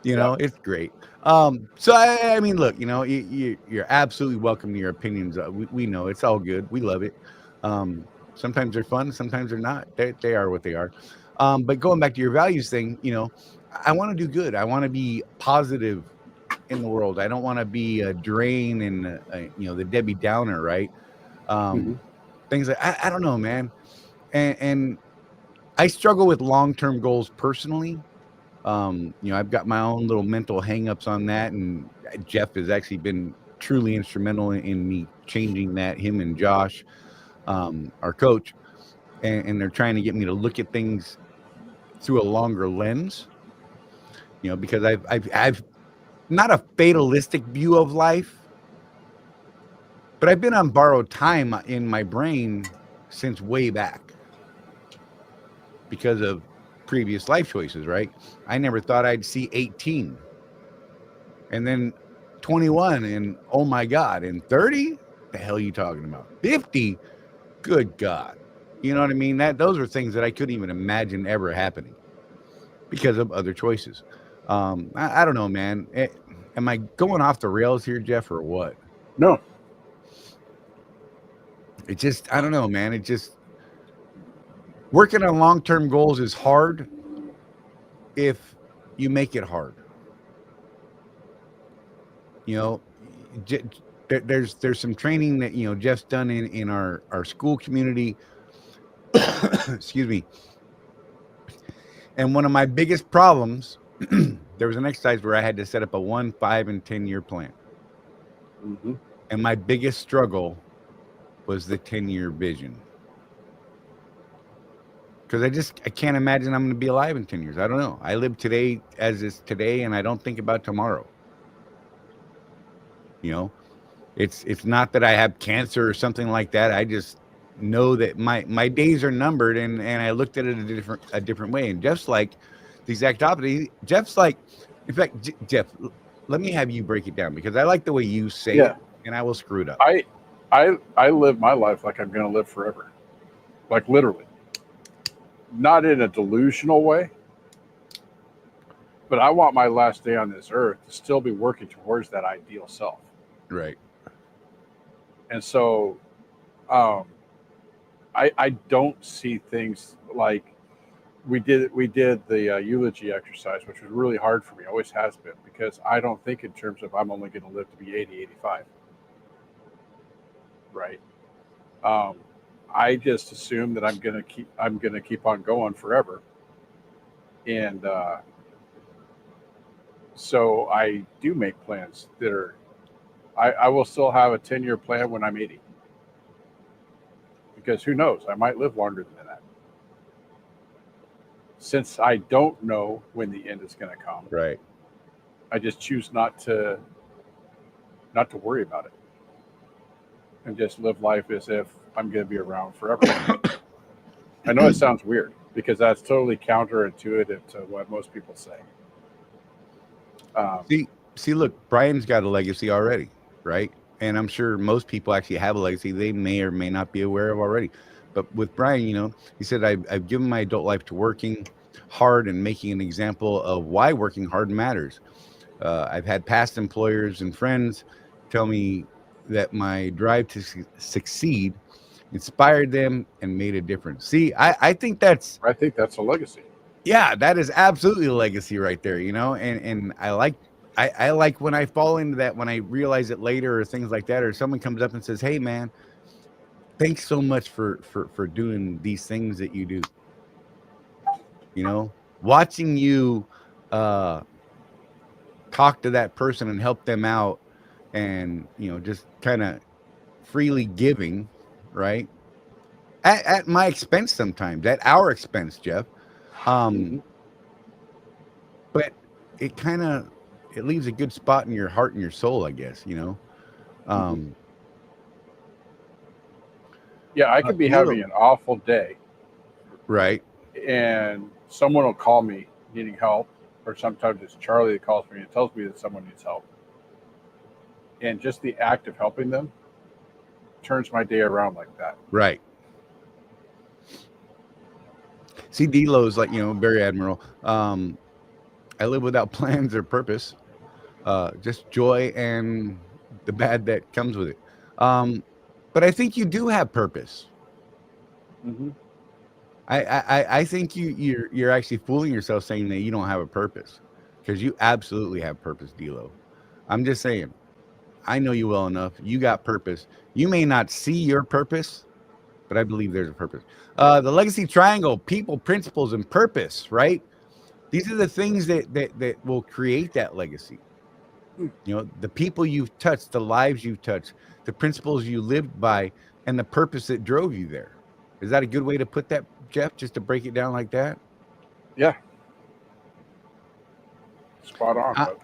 You know, it's great. So I mean, look, you know, you're absolutely welcome to your opinions. We know it's all good. We love it. Sometimes they're fun, sometimes they're not. They are what they are. But going back to your values thing, you know, I want to do good. I want to be positive in the world. I don't want to be a drain and you know, the Debbie Downer, right? Things like I don't know, man. And I struggle with long-term goals personally. You know, I've got my own little mental hangups on that, and Jeff has actually been truly instrumental in me changing that. Him and Josh, our coach, and they're trying to get me to look at things through a longer lens. You know, because I've not a fatalistic view of life, but I've been on borrowed time in my brain since way back because of previous life choices, right? I never thought I'd see 18 and then 21 and oh my God, and 30? The hell are you talking about? 50? Good God. You know what I mean? Those are things that I couldn't even imagine ever happening because of other choices. I don't know, man. Am I going off the rails here, Jeff, or what? No. It just, I don't know, man. It just, working on long-term goals is hard if you make it hard. You know, there's some training that, you know, Jeff's done in our school community. Excuse me. And one of my biggest problems, there was an exercise where I had to set up a 1, 5, and 10-year plan. And my biggest struggle was the 10-year vision. Because I can't imagine I'm going to be alive in 10 years. I don't know. I live today as is today, and I don't think about tomorrow. You know, it's not that I have cancer or something like that. I just know that my days are numbered, and I looked at it a different way. And Jeff's like the exact opposite. Jeff's like, in fact, Jeff, let me have you break it down because I like the way you say it, and I will screw it up. I live my life like I'm going to live forever, like literally, not in a delusional way, but I want my last day on this earth to still be working towards that ideal self. Right. And so, um, I don't see things like we did the eulogy exercise, which was really hard for me, always has been, because I don't think in terms of I'm only going to live to be 80, 85. Right. Um, I just assume that I'm going to keep on going forever. And so I do make plans that are, I will still have a 10-year plan when I'm 80, because who knows, I might live longer than that. Since I don't know when the end is going to come, Right. I just choose not to worry about it and just live life as if I'm going to be around forever. I know it sounds weird because that's totally counterintuitive to what most people say. See, look, Brian's got a legacy already, right? And I'm sure most people actually have a legacy they may or may not be aware of already. But with Brian, he said, I've given my adult life to working hard and making an example of why working hard matters. I've had past employers and friends tell me that my drive to succeed inspired them and made a difference. See, I think that's a legacy. yeah, that is absolutely a legacy right there, and I like when I fall into that, when I realize it later or things like that, or someone comes up and says, hey man, thanks so much for doing these things that you do. Watching you talk to that person and help them out, and just kind of freely giving, right, at my expense, sometimes at our expense, Jeff. But it leaves a good spot in your heart and your soul, I guess. Yeah, I could be having an awful day, right, and someone will call me needing help, or sometimes it's Charlie that calls me and tells me that someone needs help, and just the act of helping them turns my day around like that. right. See, D-Lo's like, Barry Admiral. I live without plans or purpose, just joy and the bad that comes with it. But I think you do have purpose. Mm-hmm. I think you're actually fooling yourself saying that you don't have a purpose, because you absolutely have purpose, D-Lo. I'm just saying, I know you well enough. You got purpose. You may not see your purpose, but I believe there's a purpose. The legacy triangle: people, principles, and purpose, right? These are the things that will create that legacy. The people you've touched, the lives you've touched, the principles you lived by, and the purpose that drove you there. Is that a good way to put that, Jeff, just to break it down like that? Yeah. Spot on.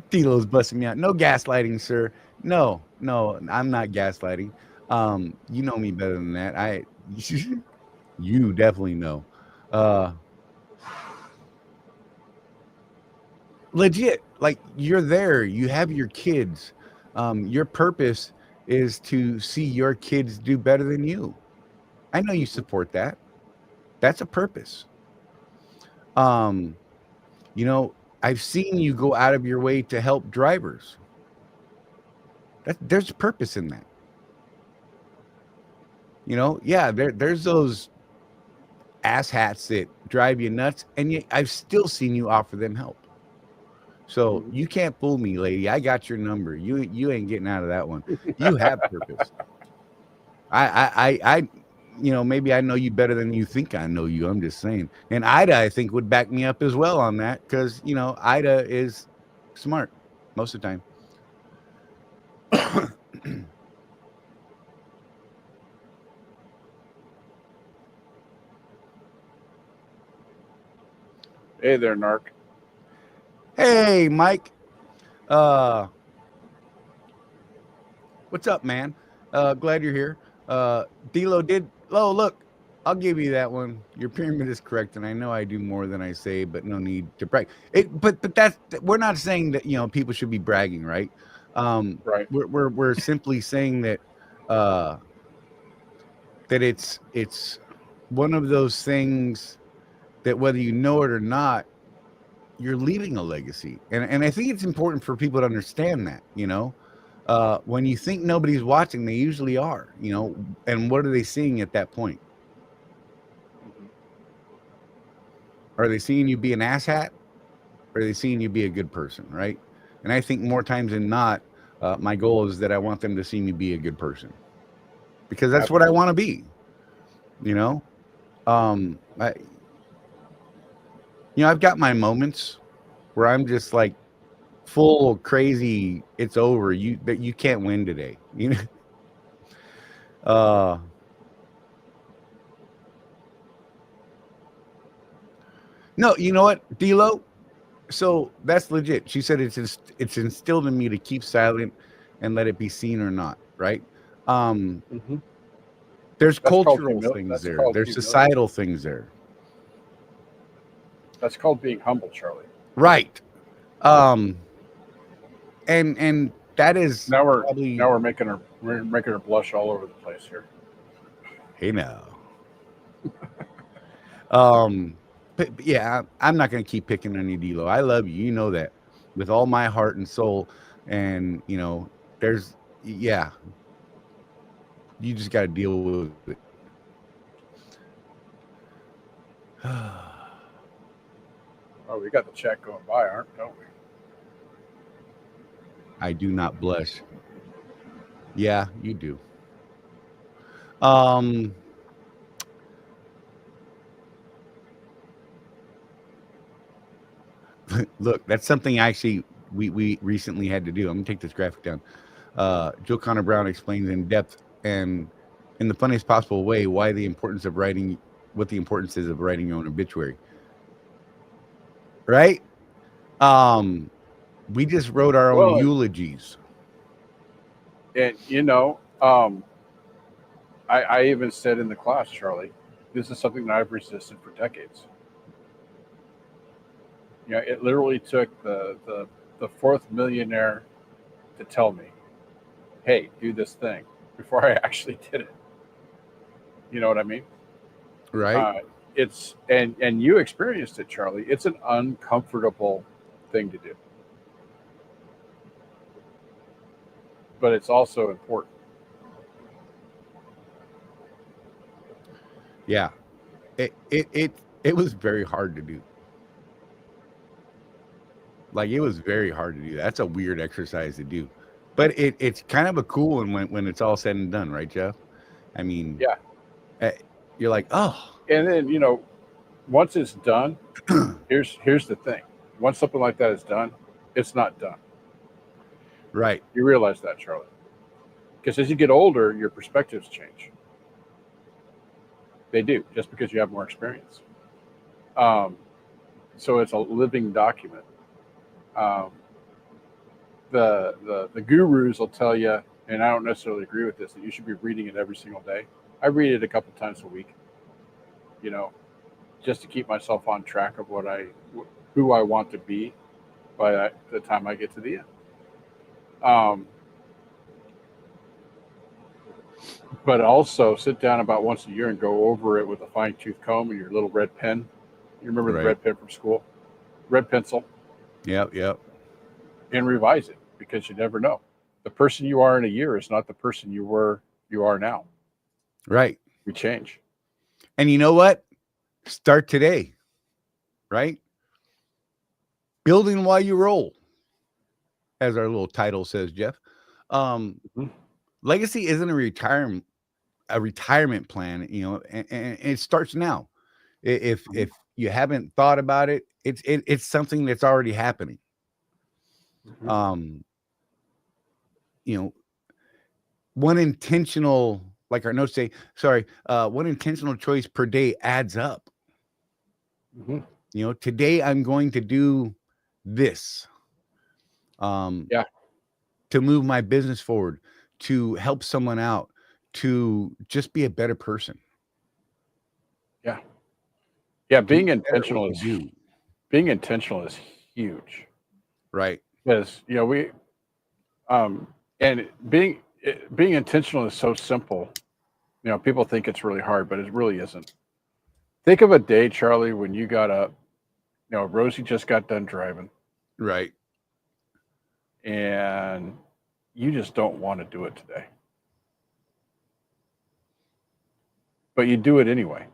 Tito's busting me out. No gaslighting, sir. No, I'm not gaslighting. You know me better than that. You definitely know. Legit, like, you're there, you have your kids. Your purpose is to see your kids do better than you. I know you support that. That's a purpose. I've seen you go out of your way to help drivers. There's purpose in that. There's those asshats that drive you nuts, and yet I've still seen you offer them help. So you can't fool me, lady. I got your number. You ain't getting out of that one. You have purpose. I maybe I know you better than you think I know you. I'm just saying. And Ida, I think, would back me up as well on that, because Ida is smart most of the time. Hey there, Narc. Hey, Mike. What's up, man? Glad you're here. D-Lo look, I'll give you that one. Your pyramid is correct, and I know I do more than I say, but no need to brag. But that's, we're not saying that people should be bragging, right? Right. We're simply saying that that it's one of those things that, whether you know it or not, you're leaving a legacy. And I think it's important for people to understand that, you know. When you think nobody's watching, they usually are, you know. And what are they seeing at that point? Are they seeing you be an asshat? Or are they seeing you be a good person, right? And I think more times than not, my goal is that I want them to see me be a good person, because that's what I want to be, you know. I've got my moments where I'm just like full crazy. It's over. You can't win today, you know. No, you know what, D-Lo? So that's legit. She said it's instilled in me to keep silent and let it be seen or not, right? There's cultural things there. There's societal things there. That's called being humble, Charlie. Right. And that is now we're making her blush all over the place here. Hey now. But yeah, I'm not gonna keep picking on you, D-Lo. I love you, you know that, with all my heart and soul. And you know, you just got to deal with it. Oh, we got the chat going by, don't we? I do not blush. Yeah, you do. Look, that's something actually we recently had to do. I'm gonna take this graphic down. Joe Connor Brown explains in depth and in the funniest possible way what the importance is of writing your own obituary. Right? We just wrote our own eulogies. And you know, I even said in the class, Charlie, this is something that I've resisted for decades. You know, it literally took the fourth millionaire to tell me, hey, do this thing, before I actually did it. You know what I mean? Right. It's and you experienced it, Charlie. It's an uncomfortable thing to do, but it's also important. Yeah, it was very hard to do. Like, it was very hard to do. That's a weird exercise to do, but it's kind of a cool one when it's all said and done, right, Jeff? I mean, yeah, you're like, oh. And then, you know, once it's done, here's the thing: once something like that is done, it's not done. Right. You realize that, Charlie, because as you get older, your perspectives change. They do, just because you have more experience. So it's a living document. The gurus will tell you, and I don't necessarily agree with this, that you should be reading it every single day. I read it a couple times a week, you know, just to keep myself on track of who I want to be by the time I get to the end. But also sit down about once a year and go over it with a fine-tooth comb and your little red pen. You remember the red pen from school? Red pencil. Yep. And revise it, because you never know. The person you are in a year is not the person you are now. Right. We change. And you know what? Start today. Right? Building while you roll, as our little title says, Jeff. Legacy isn't a retirement plan, you know, and it starts now. If you haven't thought about it, it's something that's already happening. You know, one intentional, like our notes say, one intentional choice per day adds up. You know, today I'm going to do this. To move my business forward, to help someone out, to just be a better person. Yeah. Being intentional is huge. Right. Because, you know, and being intentional is so simple. You know, people think it's really hard, but it really isn't. Think of a day, Charlie, when you got up You know, Rosie just got done driving, Right. and you just don't want to do it today. But you do it anyway.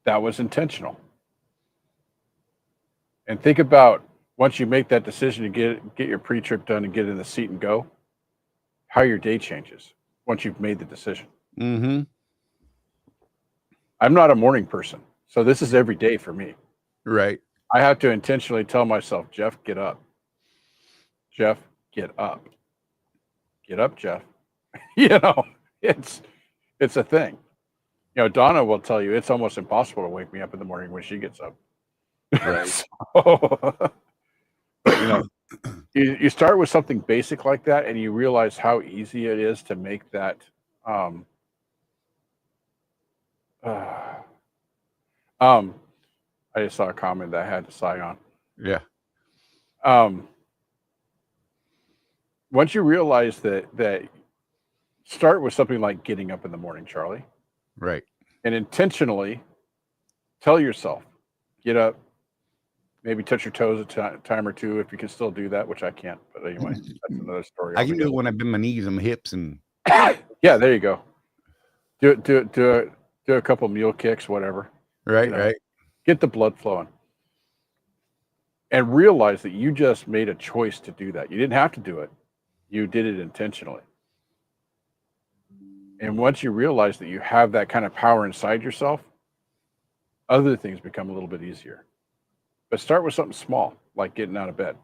That was intentional. And think about once you make that decision to get your pre-trip done and get in the seat and go, how your day changes once you've made the decision. Mm-hmm. I'm not a morning person, so this is every day for me. Right. I have to intentionally tell myself, Jeff, get up. Jeff, get up. Get up, Jeff. You know, it's a thing. You know, Donna will tell you it's almost impossible to wake me up in the morning when she gets up. Right. So, but, you know, you start with something basic like that, and you realize how easy it is to make that. I just saw a comment that I had to sigh on. Yeah. Once you realize that start with something like getting up in the morning, Charlie, Right. and intentionally tell yourself, get up, maybe touch your toes a time or two if you can still do that, which I can't. But anyway, that's another story. I can do it when I bend my knees and my hips and Yeah, there you go. Do a couple mule kicks, whatever. right, You know, right. get the blood flowing. And realize that you just made a choice to do that. You didn't have to do it. You did it intentionally. And once you realize that you have that kind of power inside yourself, other things become a little bit easier. But start with something small, like getting out of bed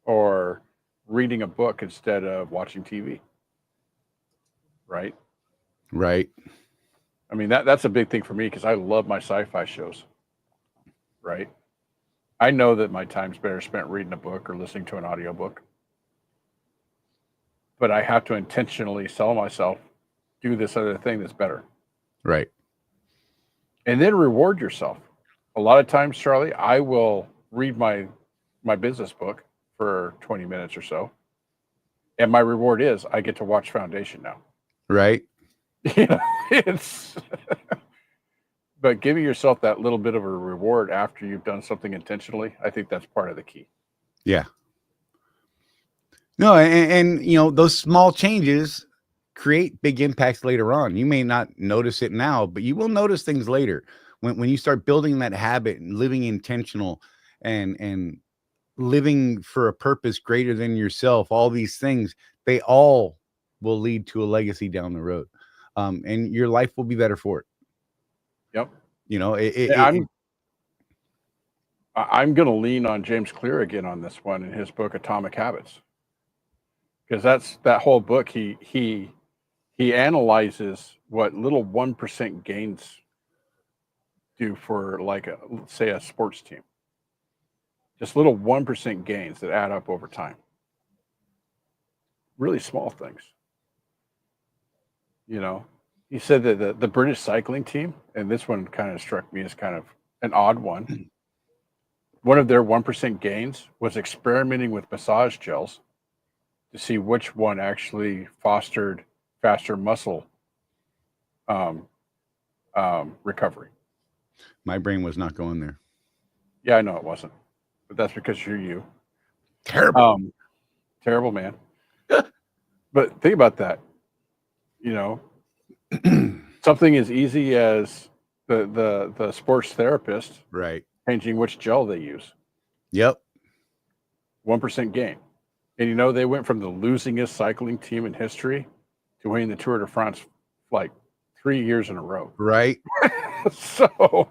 or reading a book instead of watching TV. Right? Right. I mean, that's a big thing for me because I love my sci-fi shows. Right? I know that my time's better spent reading a book or listening to an audiobook. But I have to intentionally tell myself, do this other thing that's better. Right. And then reward yourself. A lot of times, Charlie, I will read my business book for 20 minutes or so. And my reward is I get to watch Foundation now. Right. You know, it's but giving yourself that little bit of a reward after you've done something intentionally, I think that's part of the key. Yeah. No, and you know, those small changes create big impacts later on. You may not notice it now, but you will notice things later when you start building that habit and living intentional and living for a purpose greater than yourself. All these things, they all will lead to a legacy down the road, and your life will be better for it. Yep. You know, I'm going to lean on James Clear again on this one in his book Atomic Habits, because that's that whole book. He analyzes what little 1% gains do for, like, say a sports team. Just little 1% gains that add up over time. Really small things. You know, he said that the British cycling team, and this one kind of struck me as kind of an odd one. One of their 1% gains was experimenting with massage gels to see which one actually fostered faster muscle recovery. my brain was not going there. Yeah, I know it wasn't, but that's because you're you. Terrible. Terrible, man. But think about that. You know, something as easy as the sports therapist Right. changing which gel they use. Yep. 1% gain. And you know, they went from the losingest cycling team in history to winning the Tour de France like 3 years in a row. Right. So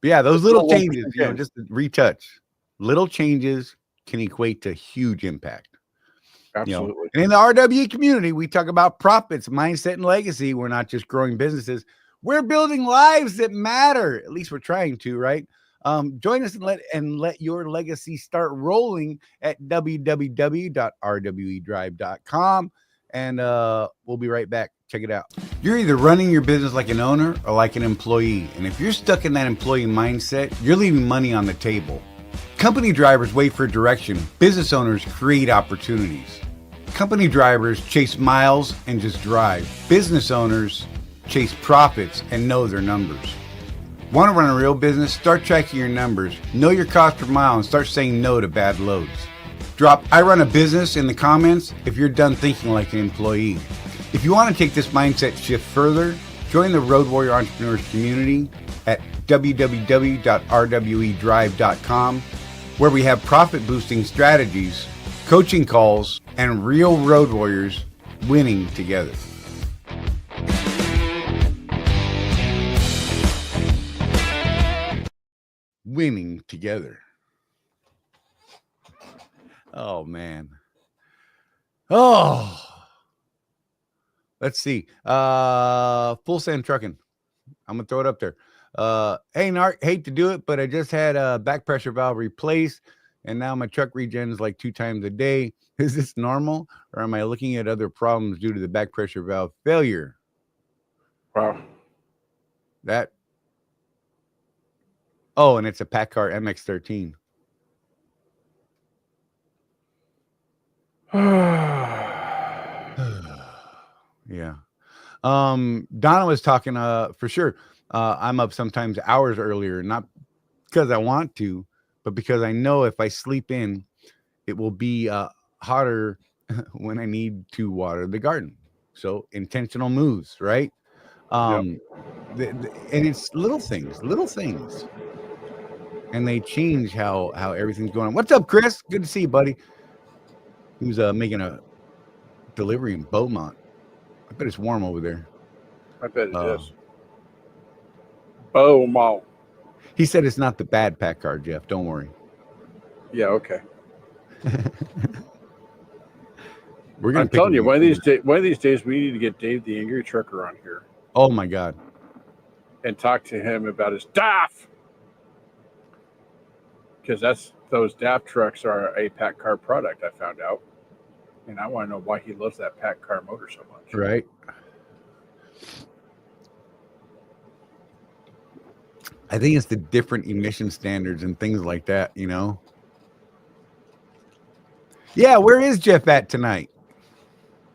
Yeah, those little Little changes, you know, change. just to retouch. Little changes can equate to huge impact. You know, absolutely. and in the RWE community, we talk about profits, mindset, and legacy. We're not just growing businesses. We're building lives that matter. At least we're trying to, right? Join us and let your legacy start rolling at www.rwedrive.com. And we'll be right back. Check it out. You're either running your business like an owner or like an employee. And if you're stuck in that employee mindset, you're leaving money on the table. Company drivers wait for direction. Business owners create opportunities. Company drivers chase miles and just drive. Business owners chase profits and know their numbers. Want to run a real business? Start tracking your numbers, know your cost per mile, and start saying no to bad loads. Drop "I run a business" in the comments if you're done thinking like an employee. If you want to take this mindset shift further, join the Road Warrior Entrepreneurs community at www.rwedrive.com, where we have profit boosting strategies, coaching calls, and real road warriors winning together. Winning together. Oh, man. Oh, let's see. Full Send Trucking. I'm going to throw it up there. Hey, Narc, hate to do it, but I just had a back pressure valve replaced, and now my truck regens like 2 times a day. Is this normal, or am I looking at other problems due to the back pressure valve failure? Wow. Oh, and it's a PACCAR MX-13. Yeah. Donna was talking, for sure. I'm up sometimes hours earlier, not because I want to, but because I know if I sleep in, it will be hotter when I need to water the garden. So intentional moves, right? And it's little things, and they change how everything's going on. What's up, Chris? Good to see you, buddy. Who's making a delivery in Beaumont? I bet it's warm over there. I bet it is. Beaumont. He said it's not the bad PACCAR, Jeff. Don't worry. Yeah, okay. I'm telling you, one of these days we need to get Dave the Angry Trucker on here. Oh my God! And talk to him about his DAF, because those DAF trucks are a PACCAR product. I found out, and I want to know why he loves that PACCAR motor so much. Right. I think it's the different emission standards and things like that, you know. Yeah, where is Jeff at tonight?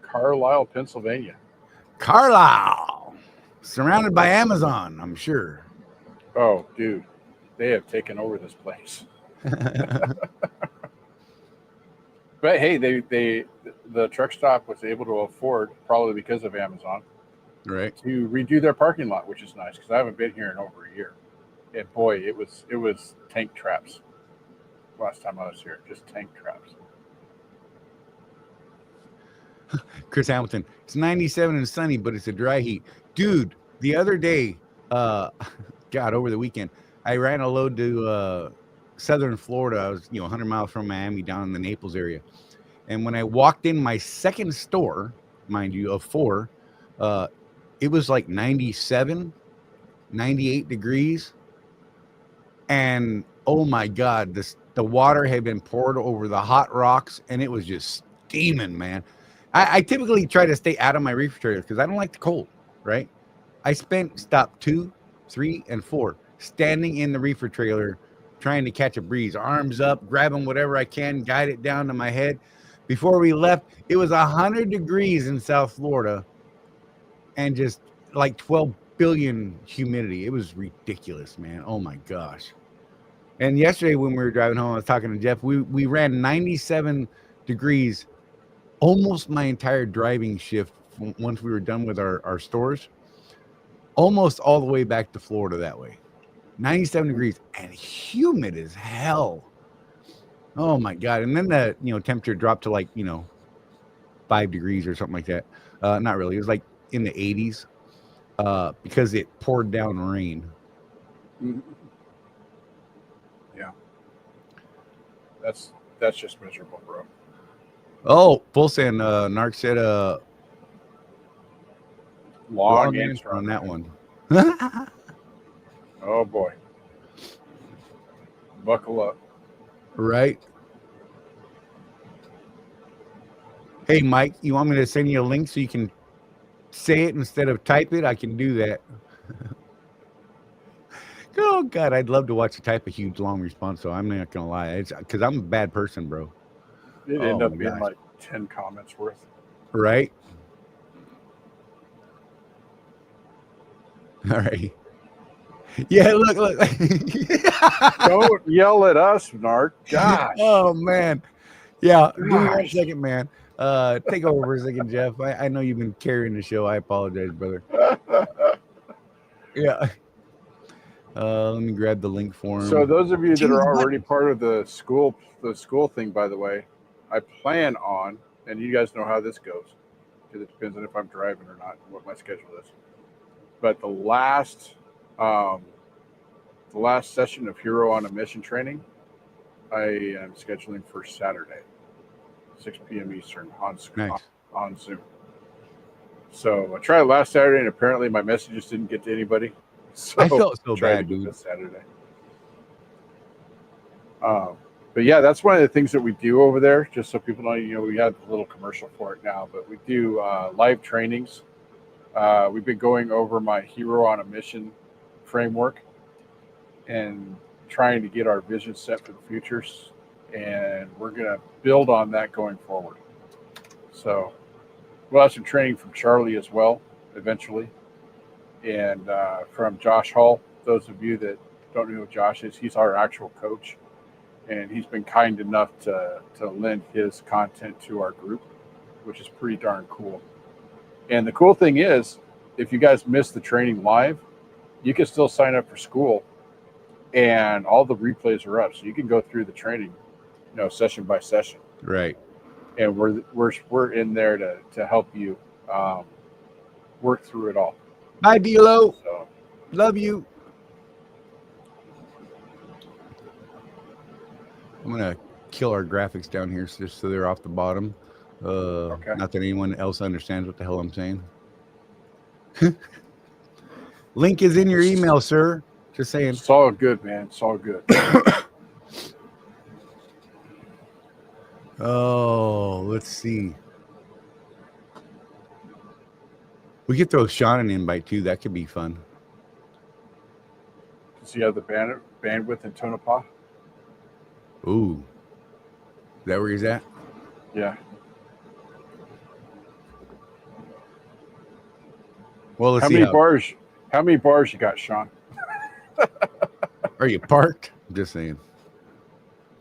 Carlisle, Pennsylvania. Carlisle. Surrounded by Amazon, I'm sure. Oh, dude. They have taken over this place. But hey, the truck stop was able to afford, probably because of Amazon, right, to redo their parking lot, which is nice because I haven't been here in over a year. And boy, it was tank traps last time I was here. Just tank traps. Chris Hamilton, it's 97 and sunny, but it's a dry heat. Dude, the other day, God, over the weekend, I ran a load to southern Florida. I was 100 miles from Miami, down in the Naples area. And when I walked in my second store, mind you, of 4, it was like 97, 98 degrees. And oh my God, the water had been poured over the hot rocks, and it was just steaming, man. I typically try to stay out of my reefer trailer because I don't like the cold, right? I spent stop 2, 3, and 4 standing in the reefer trailer trying to catch a breeze, arms up, grabbing whatever I can, guide it down to my head. Before we left, it was 100 degrees in South Florida and just like 12 billion humidity. It was ridiculous, man. Oh my gosh. And yesterday when we were driving home, I was talking to Jeff, we ran 97 degrees almost my entire driving shift once we were done with our stores, almost all the way back to Florida that way. 97 degrees and humid as hell. Oh my God. And then the temperature dropped to like 5 degrees or something like that. Not really. It was like in the 80s because it poured down rain. Yeah. That's just miserable, bro. Oh, full send. Narc said long answer on that one. Oh boy. Buckle up. Right. Hey Mike, you want me to send you a link so you can say it instead of type it? I can do that. Oh God, I'd love to watch you type a huge long response, so I'm not gonna lie. It's because I'm a bad person, bro. It ended up being like 10 comments worth. Right. All right. Yeah, look. Don't yell at us, Narc. Gosh. Oh man. Yeah, give me 1 Gosh. second, man. Take over for a second, Jeff. I know you've been carrying the show. I apologize, brother. Yeah. Let me grab the link for him. So those of you that Change are the already button. part of the school thing, by the way, I plan on, and you guys know how this goes, because it depends on if I'm driving or not, and what my schedule is. But the last session of Hero on a Mission training, I am scheduling for Saturday, 6 p.m. Eastern Nice. on Zoom. So I tried last Saturday, and apparently my messages didn't get to anybody. So I felt so tried bad, to get dude. this Saturday. But yeah, that's one of the things that we do over there. Just so people know, we have a little commercial for it now, but we do live trainings. We've been going over my Hero on a Mission framework and trying to get our vision set for the futures, and we're going to build on that going forward. So we'll have some training from Charlie as well eventually, and from Josh Hall. Those of you that don't know who Josh is, he's our actual coach, and he's been kind enough to lend his content to our group, which is pretty darn cool. And the cool thing is, if you guys miss the training live, you can still sign up for school, and all the replays are up, so you can go through the training, session by session. Right. And we're in there to help you work through it all. Bye, Dilo. So Love you. I'm gonna kill our graphics down here just so they're off the bottom. Okay. Not that anyone else understands what the hell I'm saying. Link is in your email, sir. Just saying. it's all good, man. It's all good. Oh, let's see. We could throw Sean an invite too. That could be fun. Does he have the bandwidth in Tonopah? Ooh. Is that where he's at? Yeah. Well, let's How see. many bars you got, Sean? Are you parked? I'm just saying.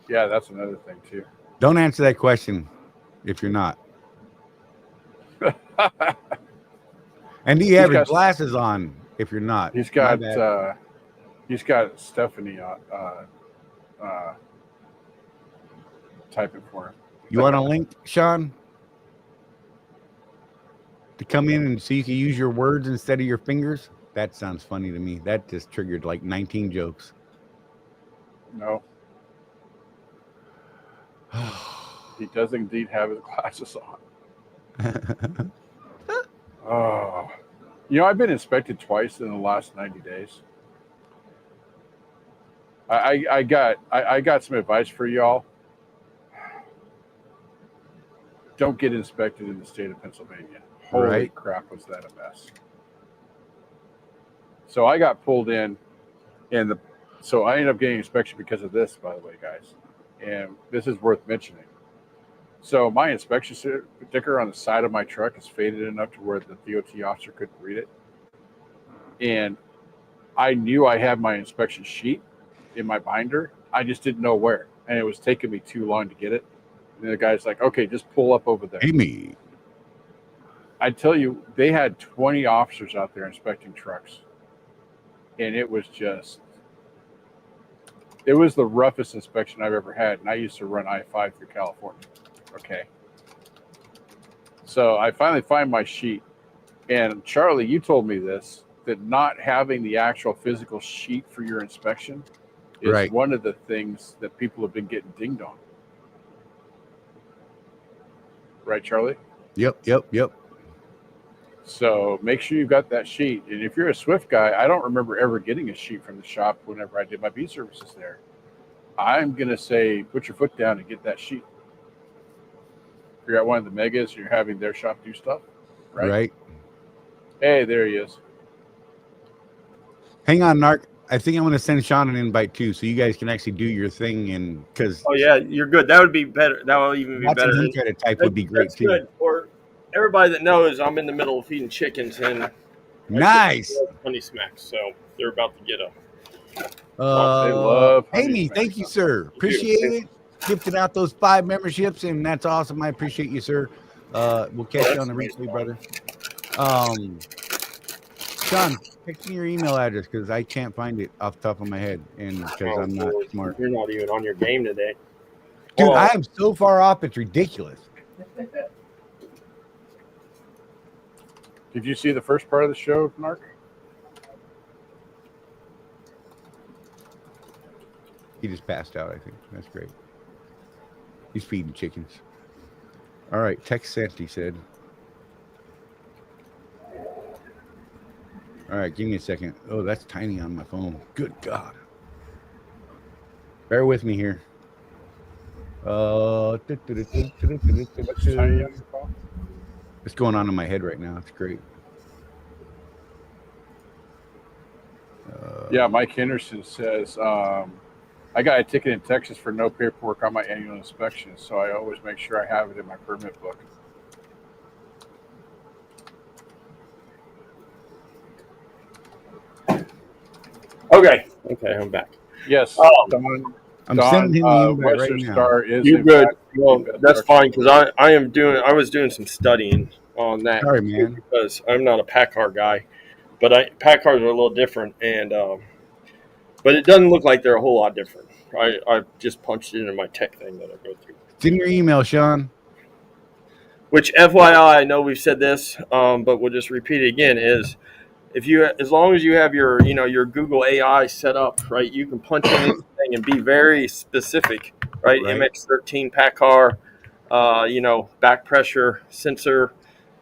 Yeah, that's another thing too. Don't answer that question if you're not. And do you have your glasses on if you're not? He's got Stephanie typing for him. You want a link, Sean? To come in and so you can use your words instead of your fingers? That sounds funny to me. That just triggered like 19 jokes. No. He does indeed have his glasses on. Oh. I've been inspected twice in the last 90 days. I got some advice for y'all. Don't get inspected in the state of Pennsylvania. Holy crap, was that a mess. So I got pulled in, so I ended up getting inspection because of this, by the way, guys. And this is worth mentioning. So my inspection sticker on the side of my truck is faded enough to where the DOT officer couldn't read it. And I knew I had my inspection sheet in my binder. I just didn't know where. And it was taking me too long to get it. And the guy's like, okay, just pull up over there. Amy. I tell you, they had 20 officers out there inspecting trucks. And it was the roughest inspection I've ever had. And I used to run I-5 through California. Okay. So I finally find my sheet. And Charlie, you told me this, that not having the actual physical sheet for your inspection is one of the things that people have been getting dinged on. Right, Charlie? Yep. So make sure you've got that sheet. And if you're a Swift guy, I don't remember ever getting a sheet from the shop whenever I did my B services there. I'm going to say, put your foot down and get that sheet. If you're at one of the megas, you're having their shop do stuff. Right. Hey, there he is. Hang on, Narc. I think I'm going to send Sean an invite too, so you guys can actually do your thing. And because you're good. That would be better. That will even be better. Him try to type would be great too. Good. For everybody that knows, I'm in the middle of feeding chickens and nice honey smacks, so they're about to get a They love Amy, honey's thank you, mango. sir. Appreciate it. Gifted out those 5 memberships, and that's awesome. I appreciate you, sir. We'll catch you on the replay, brother. Sean, text me your email address because I can't find it off the top of my head, and because I'm not smart. You're not even on your game today. Dude, Hold I on. am so far off, it's ridiculous. Did you see the first part of the show, Narc? He just passed out, I think. That's great. He's feeding chickens. All right, text sent, he said. All right, give me a second. Oh, that's tiny on my phone. Good God. Bear with me here. What's tiny on your phone? What's going on in my head right now? It's great. Yeah, Mike Henderson says, I got a ticket in Texas for no paperwork on my annual inspection, so I always make sure I have it in my permit book. Okay, I'm back. Yes, I'm sending him the invite right Western now. Star is You in good? fact Well, the best that's truck fine because I was doing some studying on that. Sorry, man. Because I'm not a PACCAR guy, but PACCARs are a little different, and but it doesn't look like they're a whole lot different. I just punched it into my tech thing that I go through. It's in your email, Sean. Which, FYI, I know we've said this, but we'll just repeat it again: is as long as you have your your Google AI set up, right, you can punch in anything and be very specific, right? Right. MX13 PACCAR, back pressure sensor,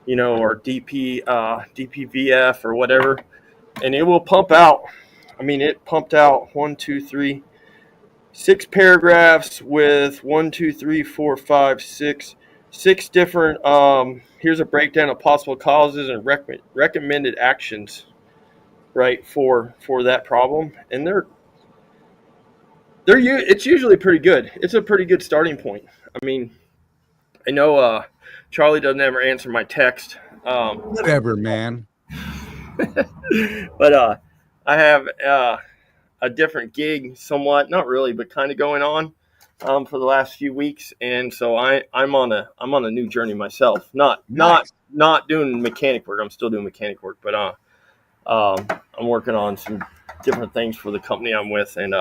or DPVF or whatever, and it will pump out. I mean, it pumped out 6 paragraphs with 6 different. Here's a breakdown of possible causes and recommended actions, right, for that problem, and it's usually pretty good. It's a pretty good starting point. I mean, I know Charlie doesn't ever answer my text. Whatever, man. But I have a different gig, somewhat, not really, but kind of going on for the last few weeks, and so I'm on a new journey myself. Nice. Not doing mechanic work. I'm still doing mechanic work, but I'm working on some different things for the company I'm with, and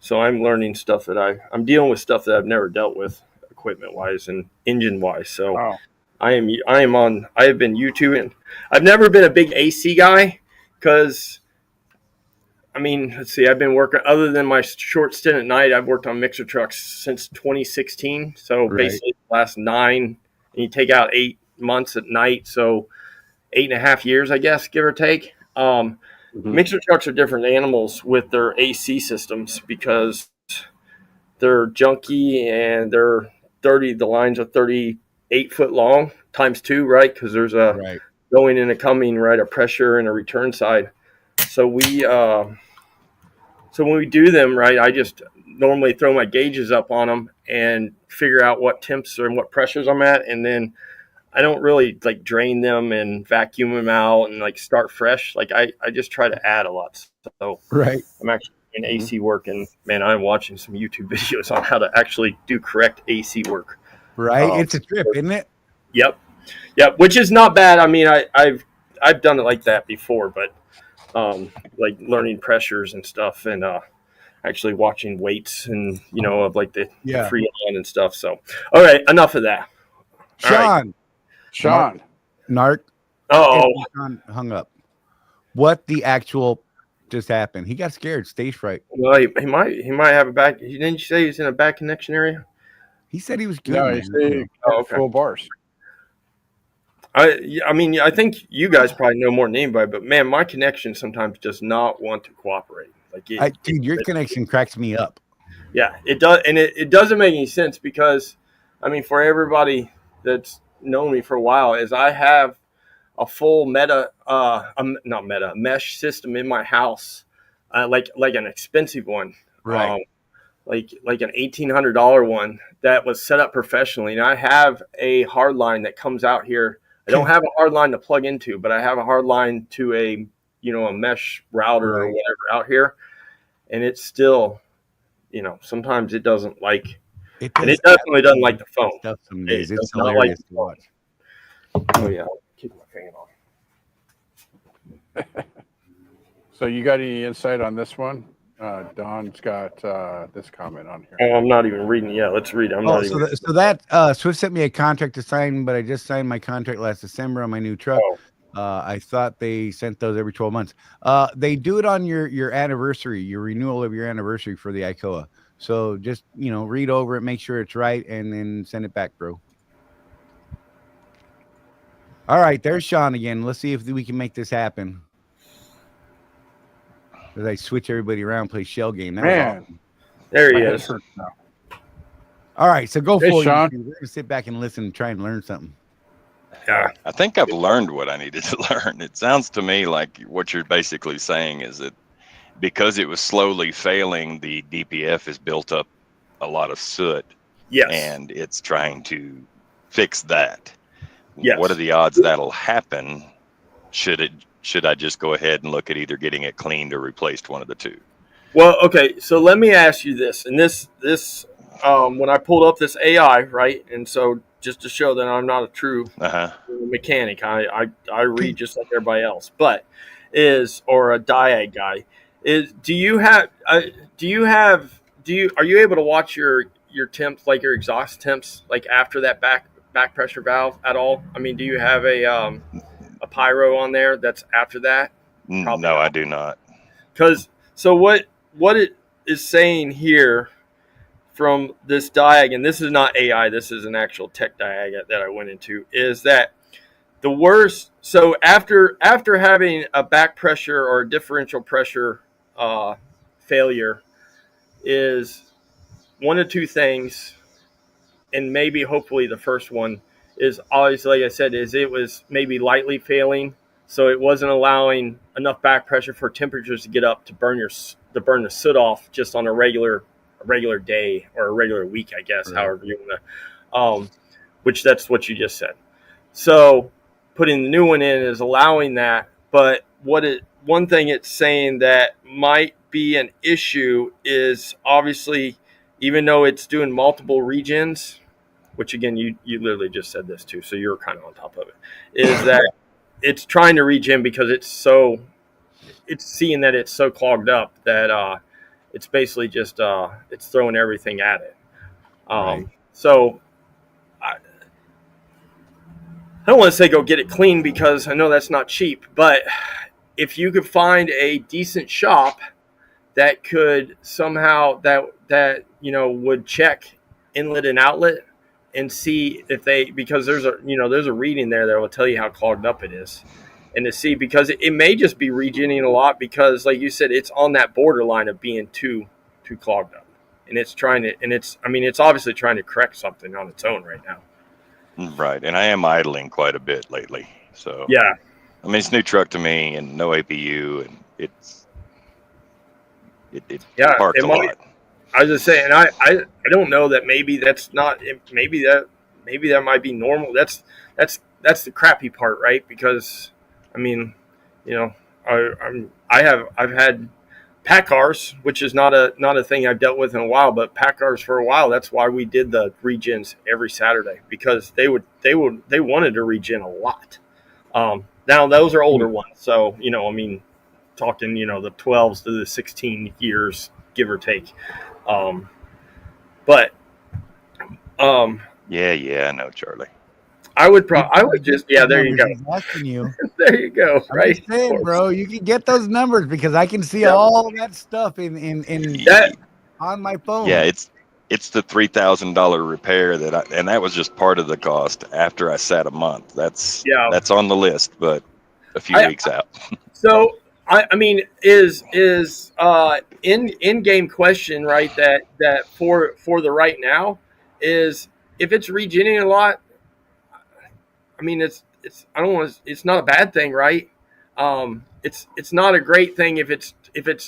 so I'm learning stuff that I'm dealing with stuff that I've never dealt with, equipment wise and engine wise. So. Wow. I have been YouTubing. I've never been a big AC guy because, I mean, let's see, I've been working, other than my short stint at night, I've worked on mixer trucks since 2016. So Right. basically the last 9, and you take out 8 months at night. So 8.5 years, I guess, give or take. Mixer trucks are different animals with their AC systems because they're junky and they're 30, the lines are 38 foot long times 2, right? Because there's a Right. going and a coming, right? A pressure and a return side. So when we do them, right, I just normally throw my gauges up on them and figure out what temps and what pressures I'm at, and then I don't really like drain them and vacuum them out and like start fresh. Like I just try to add a lot. So Right. I'm actually in AC work, and man, I'm watching some YouTube videos on how to actually do correct AC work. Right. It's a trip, isn't it? Yep, which is not bad. I mean, I've done it like that before, but like learning pressures and stuff, and actually watching weights and of like the free on and stuff. So, all right, enough of that. Sean. Narc. Oh, Sean hung up. What the actual just happened? He got scared. Stage fright. well, he might have a back. Didn't you say he's in a bad connection area? He said he was good. No, man. he said okay. full bars. I mean, I think you guys probably know more than anybody, but man, my connection sometimes does not want to cooperate. Like, dude, your connection cracks me up. Yeah, it does, and it doesn't make any sense because, I mean, for everybody that's known me for a while, is I have a full mesh system in my house, like an expensive one, right? Like an $1,800 one that was set up professionally, and I have a hard line that comes out here. I don't have a hard line to plug into, but I have a hard line to a mesh router or whatever out here. and it's still, sometimes it doesn't like, It and it does definitely doesn't like the phone. stuff some It days. does It's not like hilarious the to phone. watch. Oh yeah, keep my fan on. So you got any insight on this one? Don's got this comment on here. Oh, I'm not even reading. Yeah, let's read. I'm Oh, not even. so that Swift sent me a contract to sign, but I just signed my contract last December on my new truck. Oh. I thought they sent those every 12 months. They do it on your anniversary, your renewal of your anniversary for the ICOA. So just read over it, make sure it's right, and then send it back, bro. All right, there's Sean again. Let's see if we can make this happen. As I switch everybody around, play shell game. That was awesome. There he My head is. hurts now. All right, so go Hey, for it. Sean. We're gonna sit back and listen and try and learn something. Yeah. I think I've learned what I needed to learn. It sounds to me like what you're basically saying is that because it was slowly failing, the DPF has built up a lot of soot. Yes. And it's trying to fix that. Yes. What are the odds that'll happen? Should I just go ahead and look at either getting it cleaned or replaced, one of the two? Well, okay. So let me ask you this, and this when I pulled up this AI, right, and so just to show that I'm not a true mechanic, I read just like everybody else, but or a diag guy. Are you able to watch your temps, like your exhaust temps, like after that back pressure valve at all? I mean, do you have a pyro on there that's after that? Probably no, not. I do not. Because so what it is saying here from this diag, and this is not AI, this is an actual tech diag that I went into, is that the worst. So after having a back pressure or a differential pressure failure, is one of two things, and maybe hopefully the first one is always, like I said, is it was maybe lightly failing, so it wasn't allowing enough back pressure for temperatures to get up to burn the soot off just on a regular day or a regular week, I guess, right. However you want to, which that's what you just said. So putting the new one in is allowing that, but one thing it's saying that might be an issue is obviously, even though it's doing multiple regens, which again, you literally just said this too, so you're kind of on top of it, is that it's trying to regen because it's seeing that it's so clogged up that it's basically just it's throwing everything at it. Right. So I don't want to say go get it clean because I know that's not cheap, but if you could find a decent shop that could somehow that would check inlet and outlet and see if because there's a reading there that will tell you how clogged up it is, and to see, because it may just be regenerating a lot because, like you said, it's on that borderline of being too clogged up, and it's obviously trying to correct something on its own right now. Right, and I am idling quite a bit lately, so yeah. I mean, it's a new truck to me and no APU, and it parks a lot. I was just saying, I don't know that maybe that's not, maybe that might be normal. That's the crappy part, right? Because I mean, I've had pack cars, which is not a thing I've dealt with in a while, but pack cars for a while. That's why we did the regens every Saturday, because they wanted to regen a lot. Now those are older ones, so talking the 12s to the 16 years, give or take. Yeah, I know, Charlie. I would just, there you go. He's asking you. There you go. Right, I'm saying, bro, you can get those numbers because I can see all that stuff in that on my phone. Yeah, it's the $3,000 repair and that was just part of the cost after I sat a month. That's on the list, but a few weeks out. So I mean, is in-game question, right? That for the right now is, if it's regenerating a lot, I mean, it's not a bad thing, right? It's not a great thing if it's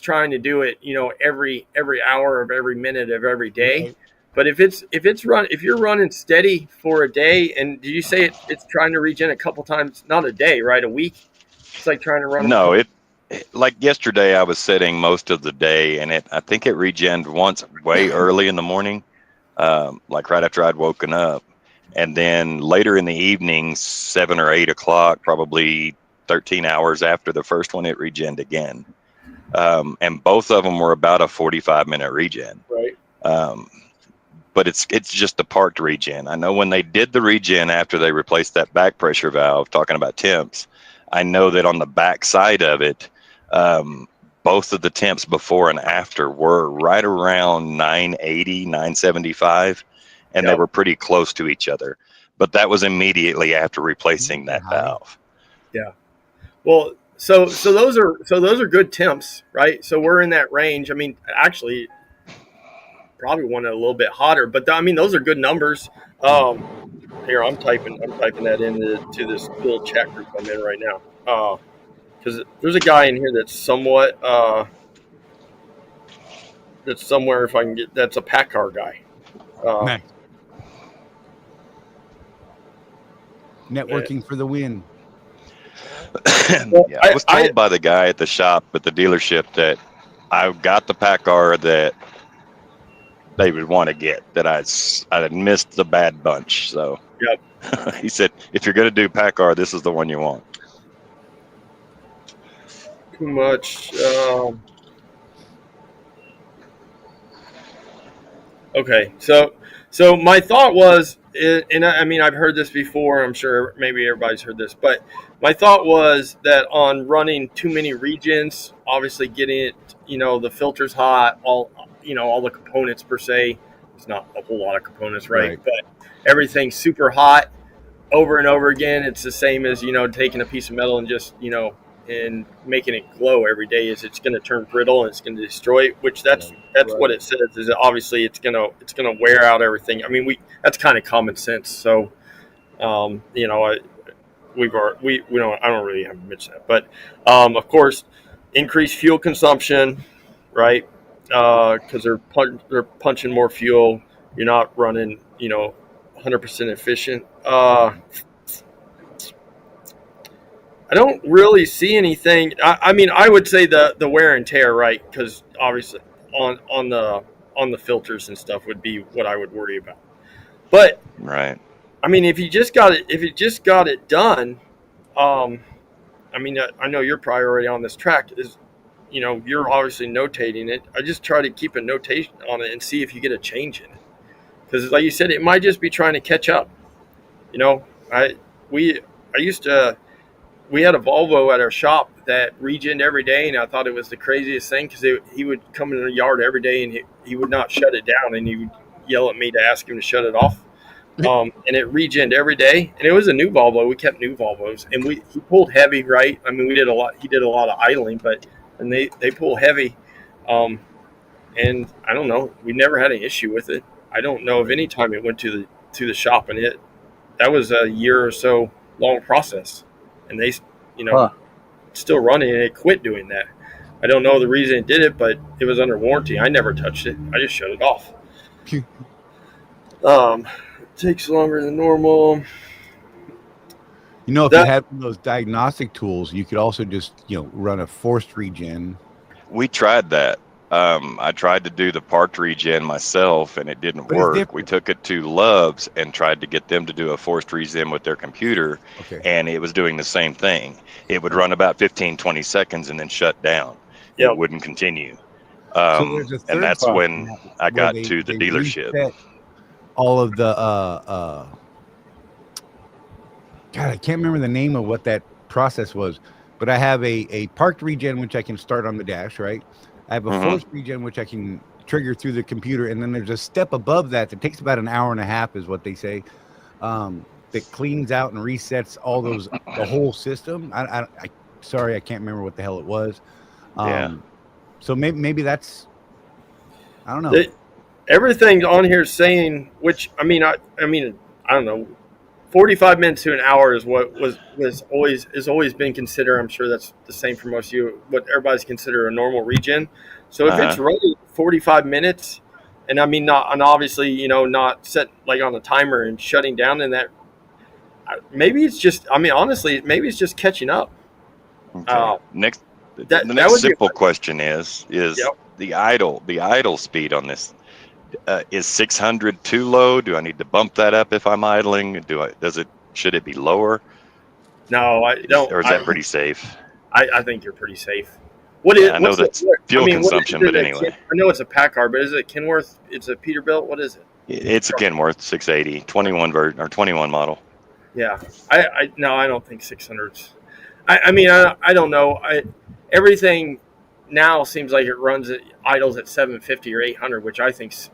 trying to do it, every hour of every minute of every day. Right. But if you're running steady for a day, and did you say it's trying to regen a couple times, not a day, right? A week. It's like trying to run. No, like yesterday, I was sitting most of the day, and I think it regened once way early in the morning, like right after I'd woken up. And then later in the evening, 7 or 8 o'clock, probably 13 hours after the first one, it regened again. And both of them were about a 45-minute regen. Right. But it's just the parked regen. I know when they did the regen after they replaced that back pressure valve, talking about temps, I know that on the back side of it, both of the temps before and after were right around 980, 975, and they were pretty close to each other. But that was immediately after replacing that valve. Yeah. Well, so those are good temps, right? So we're in that range. I mean, actually, probably one a little bit hotter, but I mean, those are good numbers. Here, I'm typing that into this little chat group I'm in right now. Because there's a guy in here that's somewhat that's somewhere, if I can get, that's a PACCAR guy. Nice. Networking for the win. Yeah, I was told by the guy at the shop at the dealership that I got the PACCAR that they would want to get, that I had missed the bad bunch. So yep. He said, if you're going to do PACCAR, this is the one you want. Too much. Okay, so my thought was, and I mean, I've heard this before. I'm sure maybe everybody's heard this, but my thought was that on running too many regions, obviously getting it, the filters hot, all the components per se. It's not a whole lot of components, right? But everything's super hot over and over again. It's the same as taking a piece of metal and just and making it glow every day. Is it's going to turn brittle and it's going to destroy it, which that's what it says. Is that obviously it's going to wear out everything. I mean, that's kind of common sense. So I don't really have to mention that, but of course, increased fuel consumption, right? Because they're punching more fuel. You're not running 100% efficient. I don't really see anything. I mean, I would say the wear and tear, right? Because obviously on the filters and stuff would be what I would worry about. But right. I mean, if you just got it done, I mean, I know your priority on this track is, you're obviously notating it. I just try to keep a notation on it and see if you get a change in it. Because like you said, it might just be trying to catch up. We had a Volvo at our shop that regened every day, and I thought it was the craziest thing because he would come in the yard every day and he would not shut it down, and he would yell at me to ask him to shut it off. And it regened every day, and it was a new Volvo. We kept new Volvos, and he pulled heavy, right? I mean, he did a lot of idling, and they pull heavy. And I don't know, we never had an issue with it. I don't know of any time it went to the shop, and that was a year or so long process. And they, still running, and it quit doing that. I don't know the reason it did it, but it was under warranty. I never touched it. I just shut it off. It takes longer than normal. If you had one of those diagnostic tools, you could also just, run a forced regen. We tried that. I tried to do the parked regen myself, and it didn't work. We took it to Love's and tried to get them to do a forced regen with their computer, and it was doing the same thing. It would run about 15, 20 seconds and then shut down. It wouldn't continue. And that's when I got to the dealership. All of the God, I can't remember the name of what that process was, but I have a parked regen which I can start on the dash, right? I have a forced regen which I can trigger through the computer, and then there's a step above that takes about an hour and a half, is what they say, that cleans out and resets all those, the whole system. I sorry, I can't remember what the hell it was. So maybe that's, I don't know. Everything on here is saying, which I mean, I don't know. 45 minutes to an hour is what has always been considered. I'm sure that's the same for most of you. What everybody's considered a normal regen. So if it's running 45 minutes, and I mean obviously not set like on a timer and shutting down in that, maybe it's just. I mean honestly, maybe it's just catching up. Okay. The that next would be. simple question is Yep. the idle speed on this, is 600 too low? Do I need to bump that up if I'm idling? Should it be lower? No, I don't. Or is that pretty safe? I think you're pretty safe. What is Yeah, I know what's it? that's fuel What is consumption, it? but anyway, I know it's a Packard, but is it Kenworth? It's a Peterbilt. What is it? it's a Kenworth 680 21 version or 21 model. Yeah, no, I don't think 600s. I mean, I don't know. Everything now seems like it runs at idles at 750 or 800, which I think is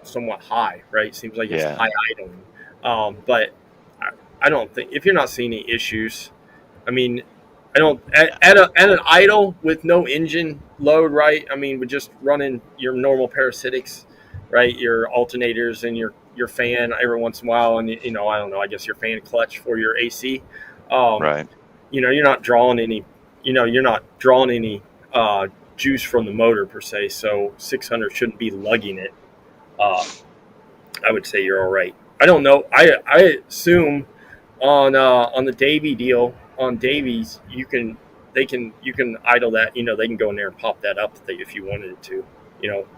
somewhat high, right? Seems like it's Yeah. high idling. But I don't think, if you're not seeing any issues, I mean, I don't at an idle with no engine load, right? I mean, with just running your normal parasitics, right? Your alternators and your fan every once in a while, and I don't know. I guess your fan clutch for your AC. Right. You're not drawing any. You're not drawing any juice from the motor per se. So 600 shouldn't be lugging it. I would say you're all right. I don't know. I assume on the Davy deal on Davies, you can idle that. They can go in there and pop that up if you wanted it to.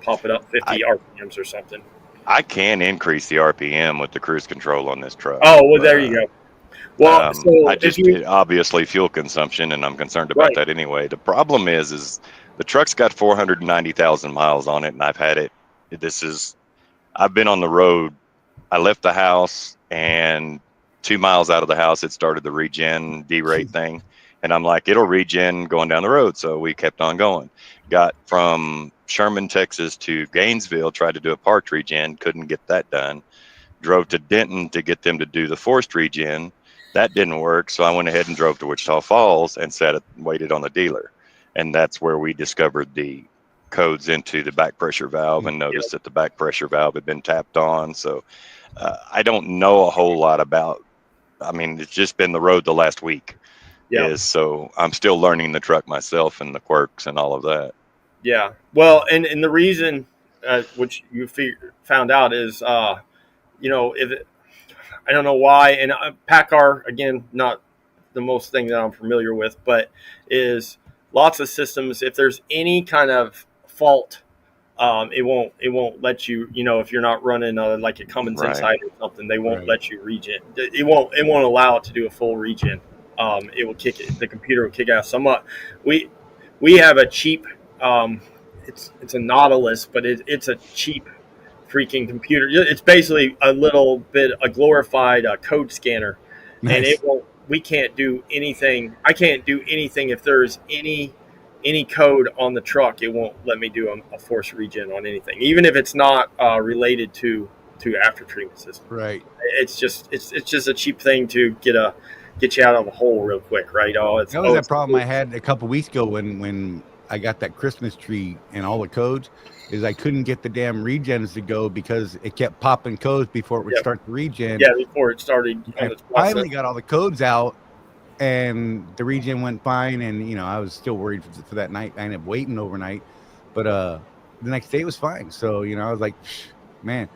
Pop it up 50 RPMs or something. I can increase the RPM with the cruise control on this truck. Oh, well, there you go. Well, so obviously fuel consumption, and I'm concerned about Right. that anyway. The problem is the truck's got 490,000 miles on it, and I've had it. I've been on the road. I left the house, and 2 miles out of the house, it started the regen derate thing. And I'm like, it'll regen going down the road. So we kept on going. Got from Sherman, Texas to Gainesville, tried to do a parked regen, couldn't get that done. Drove to Denton to get them to do the forced regen. That didn't work. So I went ahead and drove to Wichita Falls and waited on the dealer. And that's where we discovered the codes into the back pressure valve and noticed that the back pressure valve had been tapped on. So I don't know a whole lot about, it's just been the road the last week. Yeah. So I'm still learning the truck myself and the quirks and all of that. Yeah. Well, and the reason, which you found out is, I don't know why. And PACCAR, again, not the most thing that I'm familiar with, but is lots of systems. If there's any kind of fault, it won't let you. If you're not running like a Cummins Right. Insight or something, they won't let you regen. It won't allow it to do a full regen. It will kick it. The computer will kick out. We have a cheap. It's a Nautilus, but it's a cheap freaking computer. It's basically a glorified code scanner, and we can't do anything. I can't do anything if there's any code on the truck. It won't let me do a force regen on anything, even if it's not related to after treatment system. Right. It's just a cheap thing to get you out of a hole real quick, right? That was that problem I had a couple weeks ago when I got that Christmas tree and all the codes, is I couldn't get the damn regens to go because it kept popping codes before it would start the regen. Yeah, before it started. I finally got all the codes out, and the regen went fine. And I was still worried for that night. I ended up waiting overnight, but the next day it was fine. So I was like, man,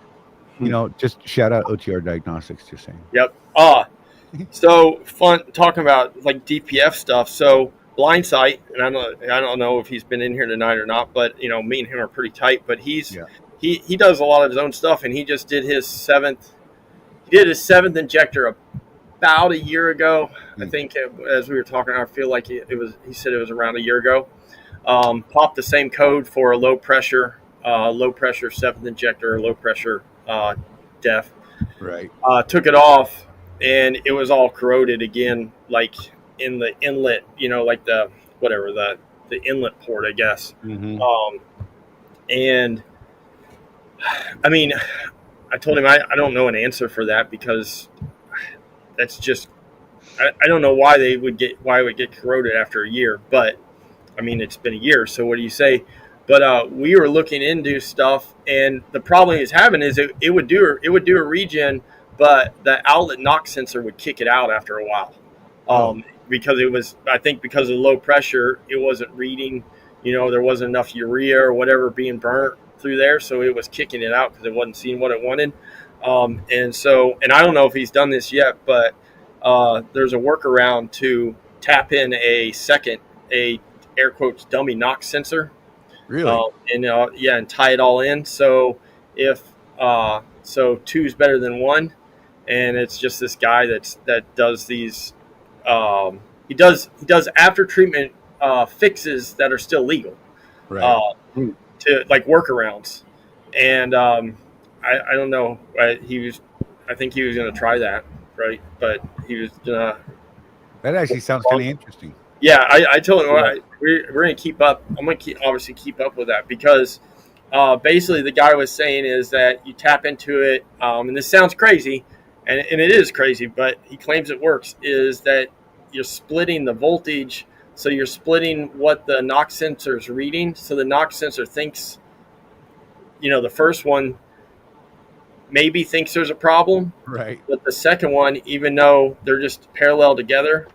just shout out OTR Diagnostics. Just saying. Yep. So fun talking about like DPF stuff. So Blind Sight, and I don't know if he's been in here tonight or not, but me and him are pretty tight. But he does a lot of his own stuff, and he just did his seventh injector about a year ago. I think as we were talking, I feel like he said it was around a year ago. Popped the same code for a low pressure seventh injector, low pressure def. Right. Took it off, and it was all corroded again, like in the inlet, like the inlet port, I guess. Mm-hmm. And I told him I don't know an answer for that, because that's just I don't know why it would get corroded after a year, but it's been a year, so what do you say? But we were looking into stuff, and the problem he's having is it would do a regen, but the outlet knock sensor would kick it out after a while. Because because of the low pressure, it wasn't reading, there wasn't enough urea or whatever being burnt through there. So it was kicking it out because it wasn't seeing what it wanted. And I don't know if he's done this yet, but there's a workaround to tap in a air quotes dummy knock sensor. Really? And tie it all in. So if so, two is better than one, and it's just this guy that does these. He does after treatment fixes that are still legal, Right. to like workarounds, and I don't know. I think he was going to try that, right? But he was gonna. That actually sounds kind of interesting. Yeah, I told him we're going to keep up. I'm going to obviously keep up with that because basically the guy was saying is that you tap into it, and this sounds crazy, and it is crazy, but he claims it works, is that you're splitting the voltage. So you're splitting what the knock sensor is reading. So the knock sensor thinks, the first one maybe thinks there's a problem, Right. but the second one, even though they're just parallel together,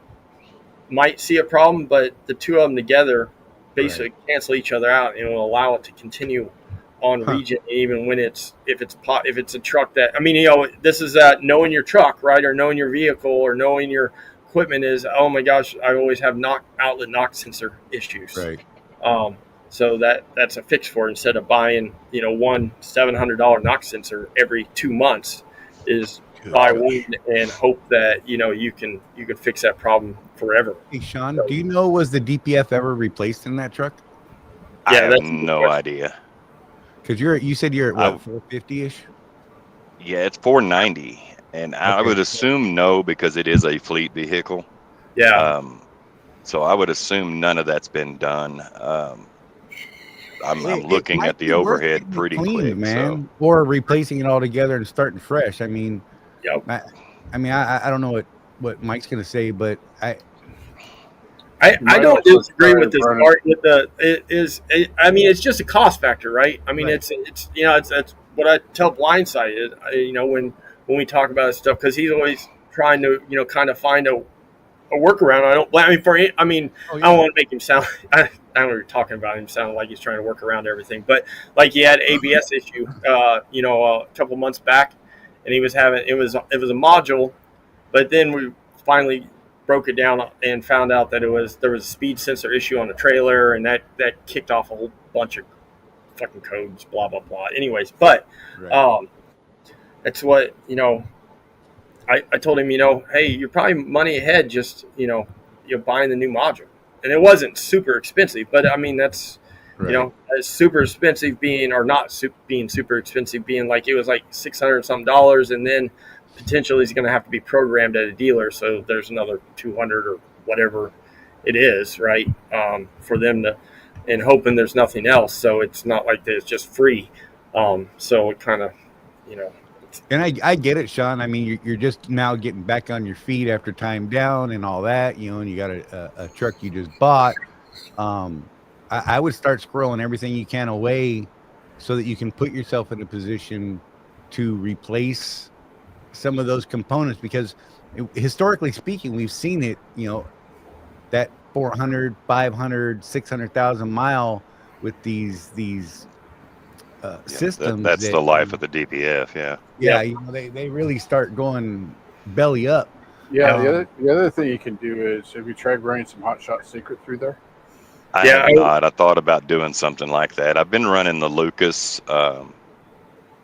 might see a problem, but the two of them together basically cancel each other out and will allow it to continue on region, even when if it's a truck that, this is knowing your truck, right, or knowing your vehicle or knowing your equipment is, oh my gosh, I always have outlet knock sensor issues. Right. So that's a fix for it. Instead of buying one $700 knock sensor every 2 months, is buy one and hope that you can fix that problem forever. Hey Sean, do you know, was the DPF ever replaced in that truck? I Yeah, have that's no idea. Because you said you're at what, 450-ish? Yeah, it's 490, and I would assume no, because it is a fleet vehicle. Yeah. So I would assume none of that's been done. I'm looking at the overhead pretty quick, man. So. Or replacing it all together and starting fresh. I mean, yep. I don't know what Mike's gonna say, but I don't disagree with this part. It's just a cost factor, right? I mean, right. It's what I tell Blindsided, when we talk about this stuff, because he's always trying to kind of find a workaround. I don't want to make him sound. I don't know what you're talking about. Him sounding like he's trying to work around everything, but like he had ABS issue, a couple months back, and he was having it was a module, but then we finally broke it down and found out that there was a speed sensor issue on the trailer, and that kicked off a whole bunch of fucking codes, blah blah blah. Anyways, but that's what I told him, hey, you're probably money ahead just you're buying the new module, and it wasn't super expensive, but I mean that's super expensive being, or not being super expensive being, like it was like $600 something, and then potentially is going to have to be programmed at a dealer, so there's another 200 or whatever it is, right? For them to, and hoping there's nothing else, so it's not like it's just free. So it kind of, And I get it, Sean. I mean, you're just now getting back on your feet after time down and all that, and you got a truck you just bought. I would start squirreling everything you can away so that you can put yourself in a position to replace some of those components, because historically speaking, we've seen it, that 400, 500, 600,000 mile with these systems. That's the life of the DPF. Yeah. They really start going belly up. Yeah. The other thing you can do is, have you tried running some Hot Shot Secret through there? I have not. I thought about doing something like that. I've been running the Lucas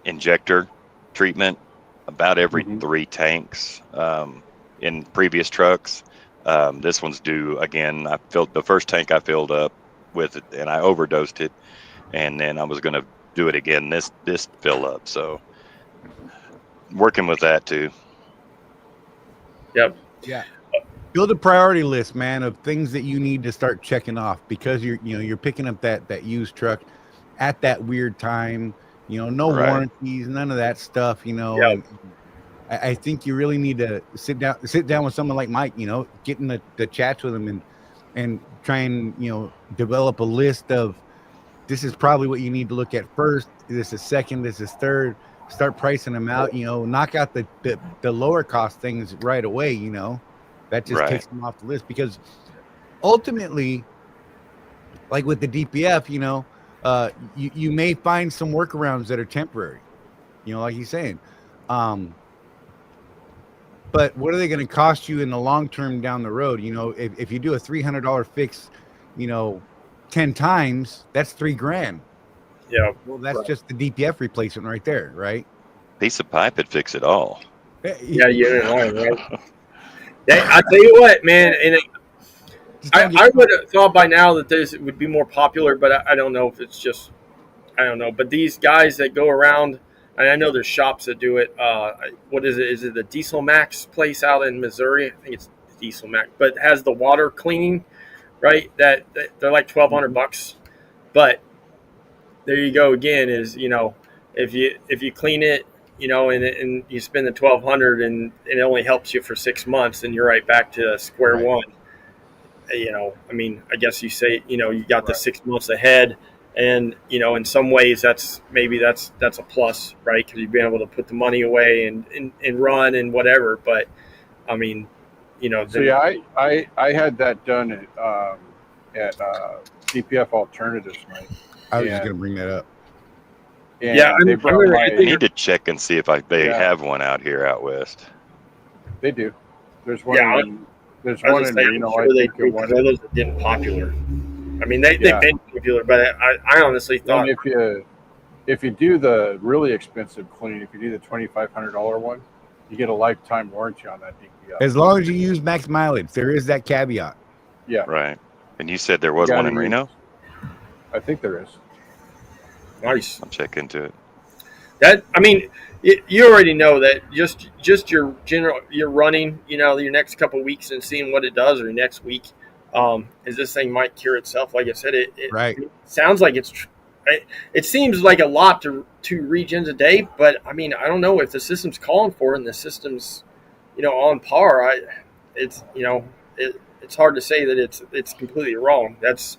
injector treatment about every 3 tanks in previous trucks. This one's due again. I filled the first tank I filled up with it, and I overdosed it, and then I was going to do it again this fill up. So working with that too. Yep. Yeah. Build a priority list, man, of things that you need to start checking off, because you're picking up that used truck at that weird time. No warranties, none of that stuff. I think you really need to sit down with someone like Mike. Get in the chats with him and try and develop a list of, this is probably what you need to look at first. This is second. This is third. Start pricing them out. Knock out the lower cost things right away. That just takes them off the list, because ultimately, like with the DPF, you may find some workarounds that are temporary, like he's saying. But what are they going to cost you in the long term down the road? If you do a $300 fix, you know, 10 times, that's $3,000. Yeah. Well, that's Right. just the DPF replacement right there, right? Piece of pipe would fix it all. Yeah, unit line, right? Yeah, I tell you what, man, and Just don't get I would have thought by now that this would be more popular, but I don't know if it's just I don't know. But these guys that go around, and I know there's shops that do it. What is it? Is it the Diesel Max place out in Missouri? I think it's Diesel Max, but it has the water cleaning, right? That they're like $1,200. But there you go again. Is if you clean it, and you spend the 1,200 and it only helps you for 6 months, and you're right back to square Right. one. I mean, I guess you say, you got the Right. 6 months ahead, and in some ways that's a plus, right? Because you've been able to put the money away and run and whatever. But I mean, So yeah, I had that done at DPF Alternatives, Mike. I was just And- going to bring that up. And Yeah, they I'm brought gonna- my, I need to check and see if they Yeah. have one out here out west. they do. There's one. Yeah, There's I one was in saying, Reno. I'm sure I they think do, and one. because those are getting popular. I mean, they've Yeah. been popular, but I honestly thought, And if you do the really expensive clean, if you do the $2,500 one, you get a lifetime warranty on that DPF. As long as you use max mileage, there is that caveat. Yeah, Right. And you said there was You one gotta in use- Reno? I think there is. nice. I'll check into it. That I mean, you already know that just your running, your next couple of weeks and seeing what it does, or next week, is this thing might cure itself. Like I said, it Right. sounds like it seems like a lot to regens a day, but I mean, I don't know if the system's calling for it and the system's on par. It's hard to say that it's completely wrong. That's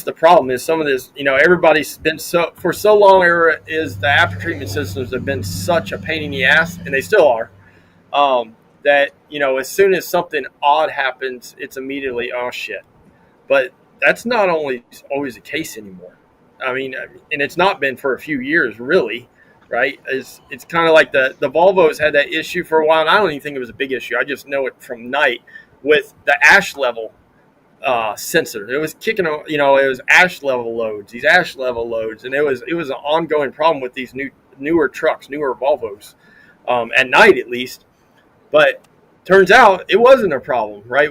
the problem. Is some of this, everybody's been for so long. Is the after treatment systems have been such a pain in the ass, and they still are. That as soon as something odd happens, it's immediately, oh shit. But that's not always the case anymore. I mean, and it's not been for a few years, really, right? It's kind of like the Volvos had that issue for a while, and I don't even think it was a big issue. I just know it from night with the ash level sensor. It was kicking, it was ash level loads, and it was an ongoing problem with these newer trucks, newer Volvos, at night at least. But turns out it wasn't a problem, right?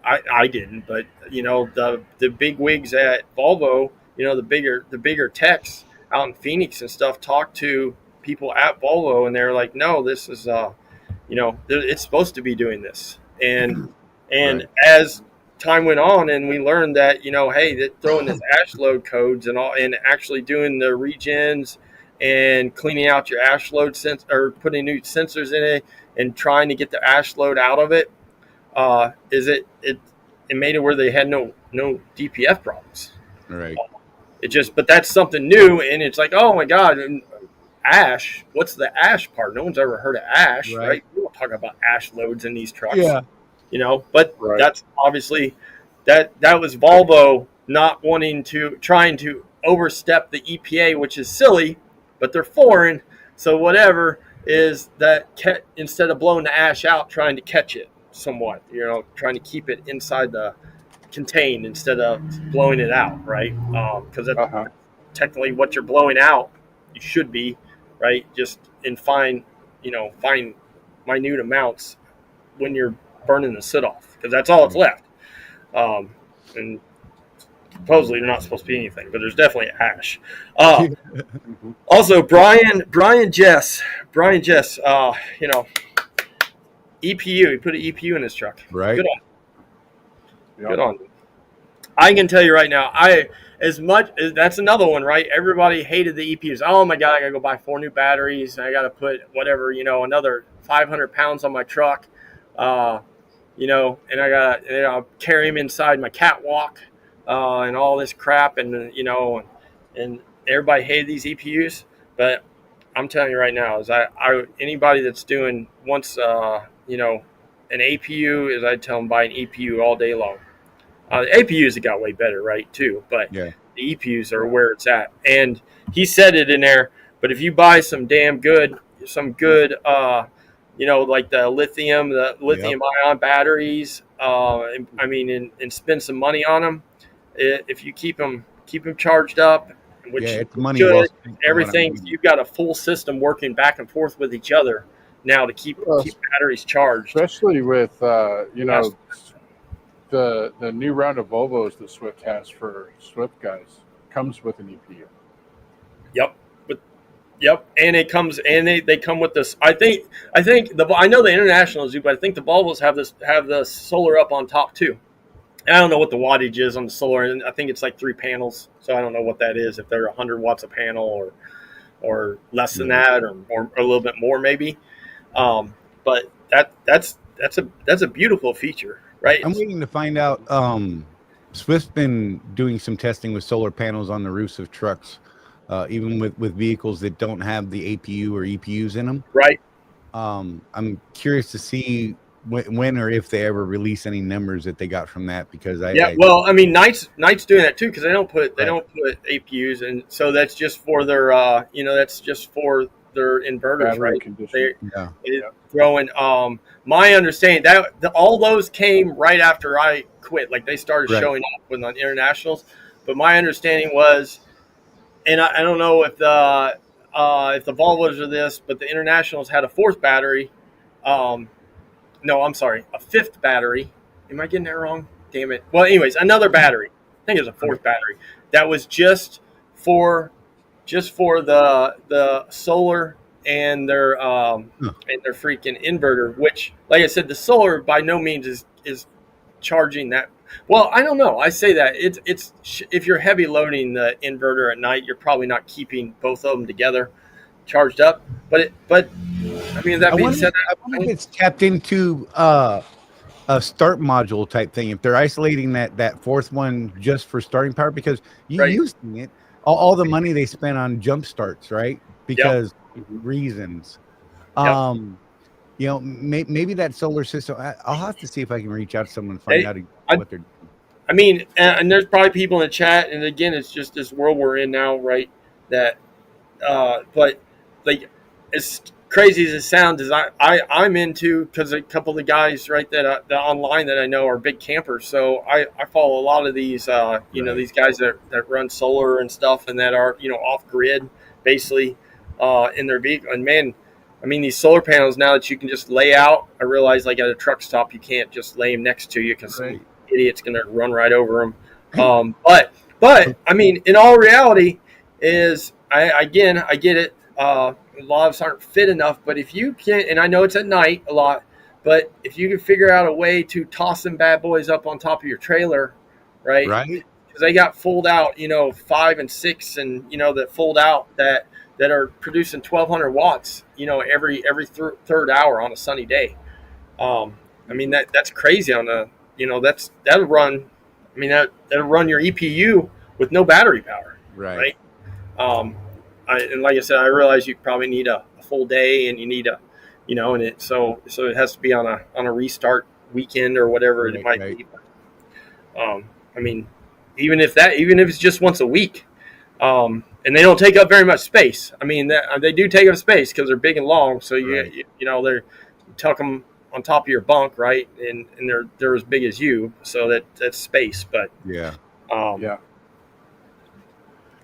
I didn't, but the big wigs at Volvo, the bigger techs out in Phoenix and stuff, talked to people at Volvo, and they're like, no, this is it's supposed to be doing this, and Right. as time went on, and we learned that hey, that throwing this ash load codes and all, and actually doing the regens and cleaning out your ash load or putting new sensors in it and trying to get the ash load out of it, it made it where they had no DPF problems. Right. But that's something new, and it's like, oh my god, and ash. What's the ash part? No one's ever heard of ash, right? We don't talk about ash loads in these trucks. Yeah. But Right. that's obviously that was Volvo not trying to overstep the EPA, which is silly, but they're foreign, so whatever is that instead of blowing the ash out, trying to catch it somewhat, trying to keep it inside the contained instead of blowing it out, right? Because that's technically what you're blowing out, you should be, right? Just in fine minute amounts when you're burning the soot off, because that's all that's left. And supposedly they're not supposed to be anything, but there's definitely ash. Also, Brian Jess, EPU. He put an EPU in his truck. Right. Good on. Yeah. Good on you. I can tell you right now, that's another one, right? Everybody hated the EPUs. Oh my god, I gotta go buy 4 new batteries. I gotta put whatever, another 500 pounds on my truck. And I gotta carry them inside my catwalk, and all this crap, and and everybody hated these EPUs. But I'm telling you right now, is anybody that's doing an APU, is I'd tell them buy an EPU all day long. The APUs have got way better, right, too, but Yeah. the EPUs are where it's at. And he said it in there, but if you buy some good, like the lithium ion batteries, and spend some money on them, if you keep them charged up, which Yeah, you it's money well should, spent from what I'm everything, reading. you've got a full system working back and forth with each other now to keep batteries charged. Especially with you Yes. know, the new round of Volvos that Swift has for Swift guys comes with an EPU. Yep. Yep, and it comes and they come with this. I think I know the Internationals do, but I think the Volvos have the solar up on top too. And I don't know what the wattage is on the solar, and I think it's like 3 panels. So I don't know what that is, if they're 100 watts a panel or less than that, or a little bit more maybe. But that's a beautiful feature, right? I'm waiting to find out. Swift's been doing some testing with solar panels on the roofs of trucks, even with vehicles that don't have the APU or EPUs in them. Right. I'm curious to see when or if they ever release any numbers that they got from that, because Well, I mean, Knight's doing that too, because they don't put APUs, and so that's just for their that's just for their inverters, Battery right? conditioning. They throwing. My understanding that all those came right after I quit. Like they started showing up on internationals, but my understanding was, and I don't know if the Volvos are this, but the internationals had a fourth battery. No, I'm sorry, a fifth battery. Am I getting that wrong? Damn it. Well, anyways, another battery. I think it was a fourth battery that was just for the solar and their freaking inverter. Which, like I said, the solar by no means is charging that. Well, I don't know. I say that it's if you're heavy loading the inverter at night, you're probably not keeping both of them together charged up. But I mean, that being said, I wonder if it's tapped into a start module type thing. If they're isolating that fourth one just for starting power, because you're using it, all the money they spent on jump starts, right? Because reasons. Maybe that solar system. I'll have to see if I can reach out to someone and find out what they're doing. I mean, and there's probably people in the chat, and again, it's just this world we're in now, right? That, but like, as crazy as it sounds, is I'm into, because a couple of the guys, right, that online that I know are big campers, so I follow a lot of these, these guys that run solar and stuff, and that are off grid, basically, in their vehicle, and man. I mean, these solar panels now that you can just lay out. I realize, like at a truck stop, you can't just lay them next to you because some idiot's going to run right over them. But I mean, in all reality, I get it. A lot of us aren't fit enough, but if you can, and I know it's at night a lot, but if you can figure out a way to toss them bad boys up on top of your trailer, right? Because they got fold out, 5 and 6, and that fold out that are producing 1,200 watts, every third hour on a sunny day. I mean, that's crazy on a, that'll run. I mean, that'll run your EPU with no battery power, right? And like I said, I realize you probably need a full day, and you need and it so it has to be on a restart weekend or whatever it might be. I mean, even if it's just once a week. And they don't take up very much space. I mean, they do take up space because they're big and long. So you they're tuck them on top of your bunk, right? And they're as big as you, so that's space. But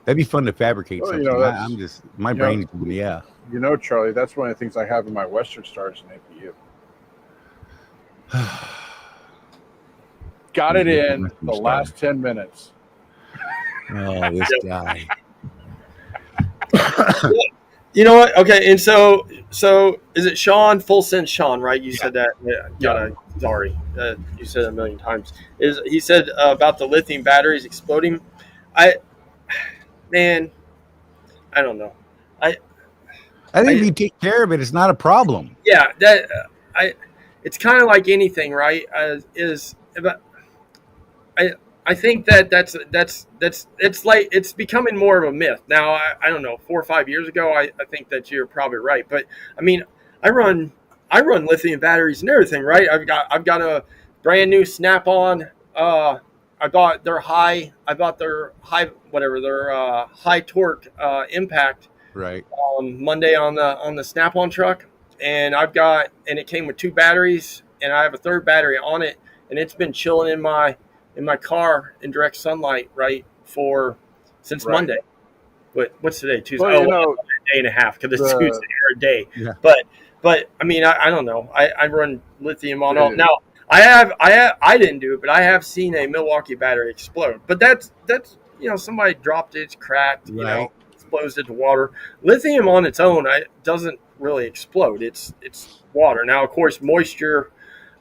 that'd be fun to fabricate something. I'm just my brain. Charlie, that's one of the things I have in my Western Stars and APU. Got it in the last 10 minutes. Oh, this guy. You know what? Okay, and so is it Sean? Full send Sean, right? You said that. Sorry, you said it a million times. He said about the lithium batteries exploding? I don't know. I think if you take care of it, it's not a problem. Yeah, it's kind of like anything, right? I think that's it's like it's becoming more of a myth now. I don't know, 4 or 5 years ago, I think that you're probably right, but I mean, I run lithium batteries and everything, right? I've got a brand new Snap-on. I bought their high torque impact right Monday on the Snap-on truck, and it came with 2 batteries, and I have a third battery on it, and it's been chilling in my in my car in direct sunlight, right, since Right. Monday. What's today? Tuesday. Well, A day and a half because it's the- Tuesday or a day. Yeah. But I mean, I don't know. I run lithium on all Yeah. now. I didn't do it, but I have seen a Milwaukee battery explode. But that's somebody dropped it, it's cracked, Right. explodes into water. Lithium on its own doesn't really explode. It's water. Now, of course, moisture.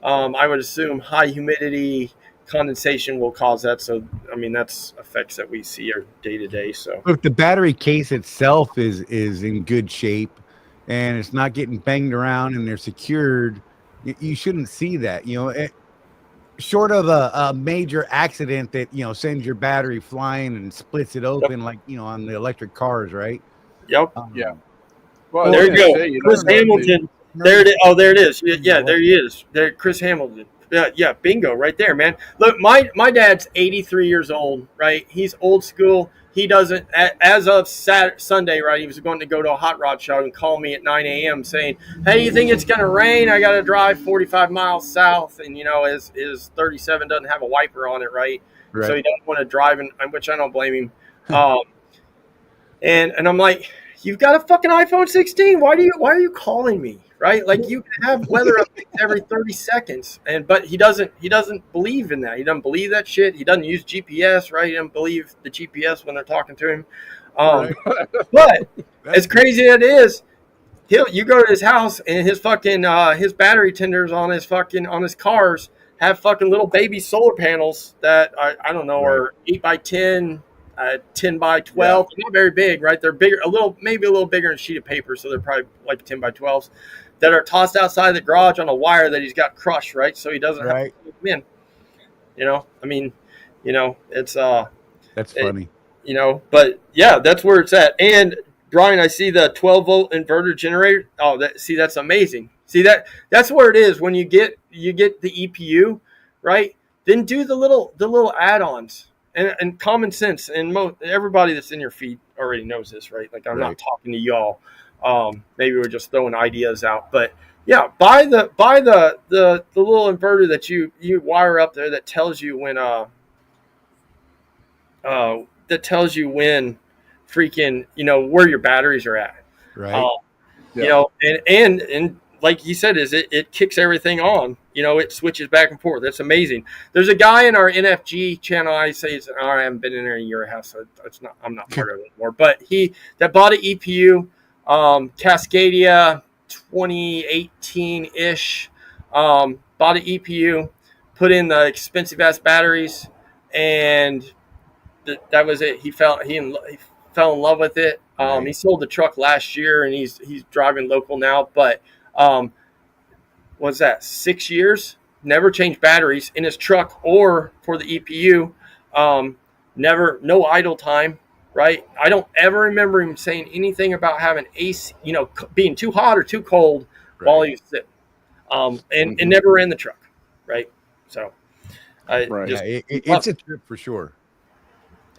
I would assume high humidity, condensation will cause that. So, I mean, that's effects that we see are day to day. So, If the battery case itself is in good shape and it's not getting banged around and they're secured, you shouldn't see that. Short of a major accident that sends your battery flying and splits it open, like on the electric cars, right? yep. Yeah. Well, I There was you gonna go. say, Chris the- Hamilton. There it is. Oh, there it is. Yeah, there he is. There, Chris Hamilton. Yeah, bingo, right there, man. Look, my dad's 83 years old, right? He's old school. He doesn't, as of Sunday, right? He was going to go to a hot rod show and call me at 9 a.m. saying, "Hey, you think it's going to rain? I got to drive 45 miles south." And his 37 doesn't have a wiper on it, right? Right. So he doesn't want to drive, which I don't blame him. And I'm like, "You've got a fucking iPhone 16. Why are you calling me?" Right? Like, you can have weather updates every 30 seconds. But he doesn't believe in that. He doesn't believe that shit. He doesn't use GPS, right? He doesn't believe the GPS when they're talking to him. But as crazy as it is, you go to his house and his fucking his battery tenders on his cars have fucking little baby solar panels that I don't know are 8 by 10, 10 by 12. They're not very big, right? They're bigger, maybe a little bigger than a sheet of paper, so they're probably like 10 by 12s that are tossed outside the garage on a wire that he's got crushed, right? So he doesn't have to put them in. I mean, it's That's funny. But yeah, that's where it's at. And Brian, I see the 12-volt inverter generator. Oh, that's amazing. See that's where it is when you get the EPU, right? Then do the little add-ons and common sense. And everybody that's in your feed already knows this, right? Like, I'm not talking to y'all. Maybe we're just throwing ideas out, but yeah, buy the little inverter that you wire up there that tells you when freaking where your batteries are at, Right. And like you said, it kicks everything on. It switches back and forth. That's amazing. There's a guy in our NFG channel. I say I haven't been in there in a year and a half, so I'm not part of it anymore. But that bought an EPU, Cascadia 2018-ish, bought an EPU, put in the expensive ass batteries, and that was it. He fell in love with it. He sold the truck last year, and he's driving local now. But what's that? 6 years? Never changed batteries in his truck or for the EPU. No idle time. Right? I don't ever remember him saying anything about having AC, being too hot or too cold while he was sitting. And never ran the truck. Right? So, it's a trip for sure.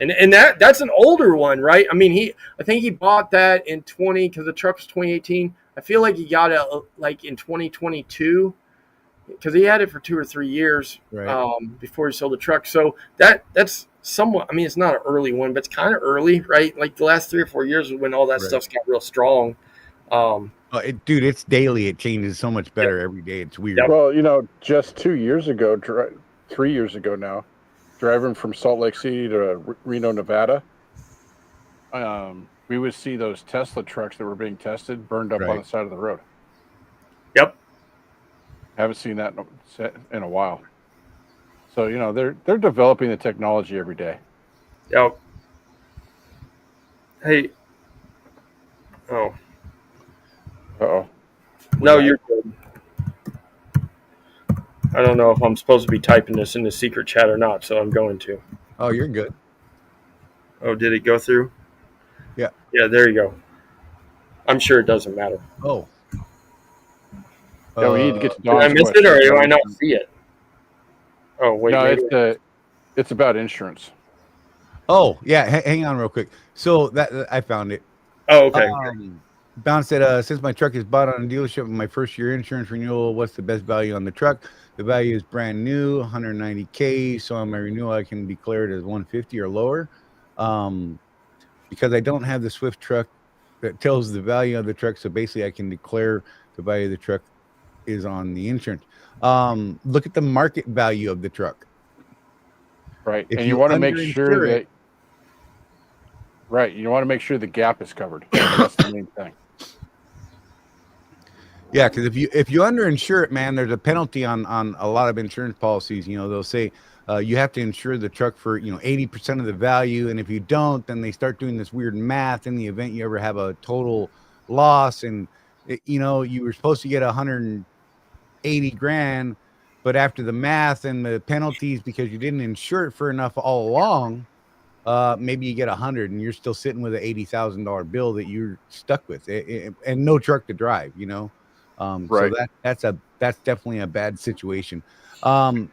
And that's an older one, right? I mean, I think he bought that in 20 because the truck was 2018. I feel like he got it like in 2022 because he had it for 2 or 3 years before he sold the truck. So that's somewhat. I mean, it's not an early one, but it's kind of early, right? Like the last 3 or 4 years when all that stuff's got real strong. Dude, it's daily. It changes so much better every day. It's weird. Well, just 2 years ago, 3 years ago now, driving from Salt Lake City to Reno, Nevada, we would see those Tesla trucks that were being tested burned up on the side of the road. Yep. Haven't seen that in a while. So, they're developing the technology every day. Yep. Hey. Oh. Uh-oh. No, you're good. I don't know if I'm supposed to be typing this in the secret chat or not, so I'm going to. Oh, you're good. Oh, did it go through? Yeah. Yeah, there you go. I'm sure it doesn't matter. Oh. Yeah, we need to get to Did I Don's miss it, or do I not question. see it? Oh, wait. No, it's about insurance. Oh, yeah. Hang on real quick. So that I found it. Oh, okay. Don said, since my truck is bought on a dealership in my first year insurance renewal, what's the best value on the truck? The value is brand new, 190K. So on my renewal, I can declare it as 150 or lower. Because I don't have the Swift truck that tells the value of the truck. So basically, I can declare the value of the truck is on the insurance. Look at the market value of the truck. Right. If And you you want to make sure underinsure it, that, right, you want to make sure the gap is covered. That's the main thing. yeah, because if you underinsure it, man, there's a penalty on a lot of insurance policies. You know, they'll say you have to insure the truck for 80% of the value, and if you don't, then they start doing this weird math in the event you ever have a total loss, and you were supposed to get 180 grand, but after the math and the penalties because you didn't insure it for enough all along, maybe you get 100 and you're still sitting with an $80,000 bill that you're stuck with, and no truck to drive. So Right. that's definitely a bad situation. Don,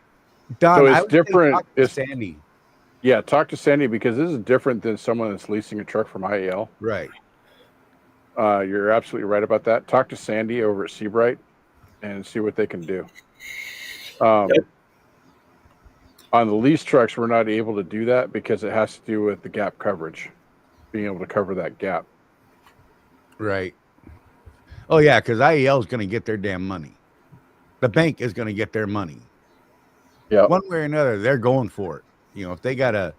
So I it's would say different. talk to Sandy. Yeah, talk to Sandy because this is different than someone that's leasing a truck from IAL. Right. You're absolutely right about that. Talk to Sandy over at Seabright and see what they can do. Yep. On the lease trucks, we're not able to do that because it has to do with the gap coverage, being able to cover that gap. Right. Oh yeah, because IEL is going to get their damn money. The bank is going to get their money. Yeah. One way or another, they're going for it. If they got to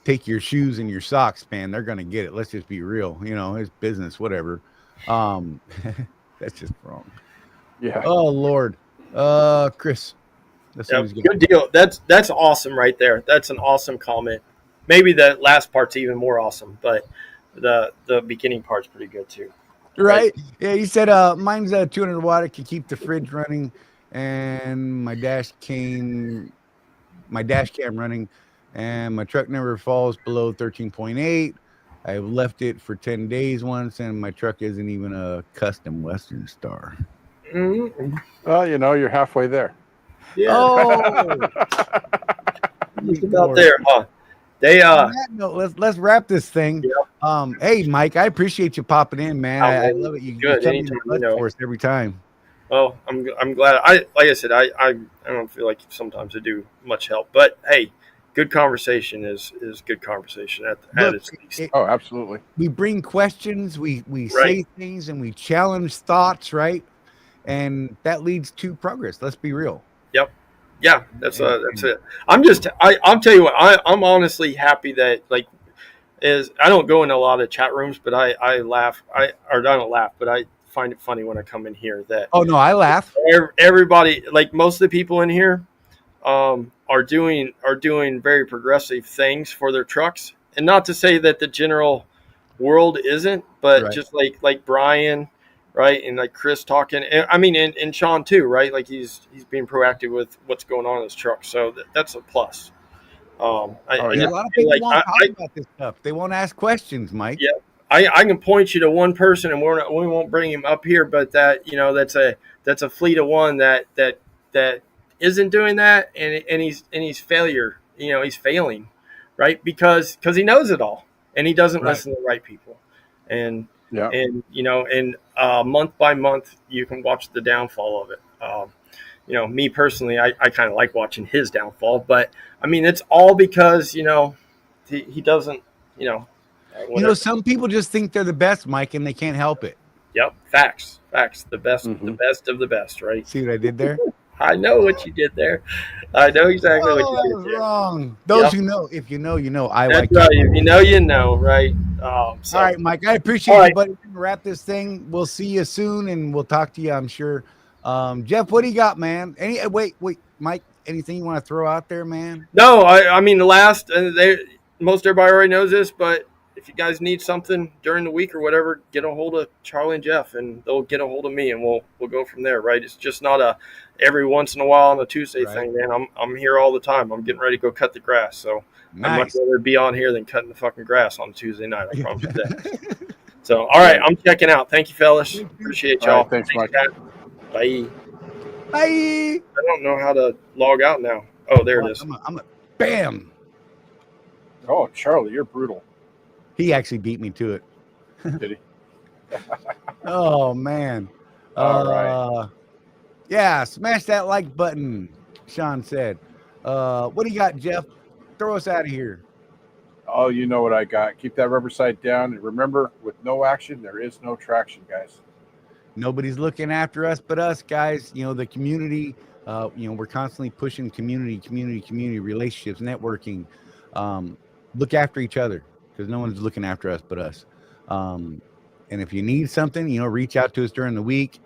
take your shoes and your socks, man, they're going to get it. Let's just be real. It's business, whatever. That's just wrong. Yeah. Oh Lord. Chris. Good deal. That's awesome right there. That's an awesome comment. Maybe the last part's even more awesome, but the beginning part's pretty good too. Right? Yeah, he said mine's 200 watt. It can keep the fridge running, and my dash cam running, and my truck never falls below 13.8. I've left it for 10 days once, and my truck isn't even a custom Western Star. Mm-hmm. Well, you're halfway there. Yeah. Oh, just about there, huh? They let's wrap this thing. Yep. Hey Mike, I appreciate you popping in, man. I love it. You good come in for us every time. Well, I'm glad. Like I said, I don't feel like sometimes I do much help, but hey, good conversation is good conversation at its least. Oh, absolutely. We bring questions, we say things, and we challenge thoughts, right? And that leads to progress. Let's be real. Yep. Yeah, that's it. I'll tell you what, I'm honestly happy that I don't go in a lot of chat rooms, but I laugh. I don't laugh, but I find it funny when I come in here that. Oh no, I laugh. Everybody, like most of the people in here, are doing very progressive things for their trucks, and not to say that the general world isn't, but just like Brian, right, and like Chris talking, and Sean too, right? Like he's being proactive with what's going on in his truck, so that's a plus. A lot of people won't talk about this stuff. They won't ask questions, Mike. Yeah, I can point you to one person, and we won't bring him up here, but that's a fleet of one that isn't doing that, and he's failure. He's failing, right? Because he knows it all, and he doesn't listen to the right people, and month by month you can watch the downfall of it. Me personally, I kind of like watching his downfall, but it's all because he doesn't. Some people just think they're the best, Mike, and they can't help it. Yep, facts. The best, the best of the best, right? See what I did there? I know what you did there. I know exactly what you did there. Wrong. Those who know, if you know, you know. That's right. If you know, right? All right, Mike. I appreciate you, buddy. Wrap this thing. We'll see you soon, and we'll talk to you, I'm sure. Jeff, what do you got, man? Wait, Mike. Anything you want to throw out there, man? No, the last, most everybody already knows this, but if you guys need something during the week or whatever, get a hold of Charlie and Jeff, and they'll get a hold of me, and we'll go from there, right? It's just not a every once in a while on a Tuesday thing, man. I'm here all the time. I'm getting ready to go cut the grass, so I'd much rather be on here than cutting the fucking grass on Tuesday night. I promise you that. So, all right, I'm checking out. Thank you, fellas. Appreciate y'all. Right, thanks, Mike. Bye. Bye. I don't know how to log out now. Oh, there it is. Bam. Oh, Charlie, you're brutal. He actually beat me to it. Did he? Oh man. All right. Yeah, smash that like button, Sean said. What do you got, Jeff? Throw us out of here. Oh, you know what I got. Keep that rubber side down. And remember, with no action, there is no traction, guys. Nobody's looking after us but us, guys. The community, we're constantly pushing community relationships, networking. Look after each other because no one's looking after us but us. And if you need something, reach out to us during the week.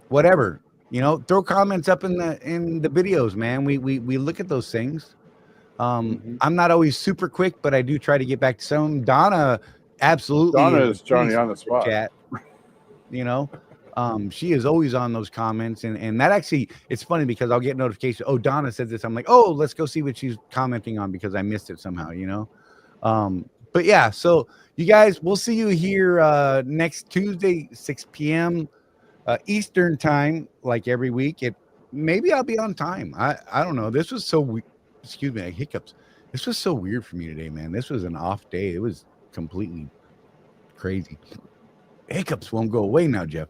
Whatever, throw comments up in the videos, man. We look at those things. I'm not always super quick, but I do try to get back to some. Donna absolutely Donna is Johnny on the spot. Chat. She is always on those comments, and that actually, it's funny because I'll get notifications. Oh, Donna said this. I'm like, oh, let's go see what she's commenting on because I missed it somehow, but yeah, so you guys, we'll see you here next Tuesday, 6 p.m. Eastern time, like every week. Maybe I'll be on time. I don't know. This was so excuse me, hiccups. This was so weird for me today, man. This was an off day. It was completely crazy. Hiccups won't go away now, Jeff.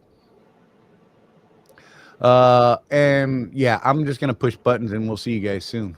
And yeah, I'm just gonna push buttons and we'll see you guys soon.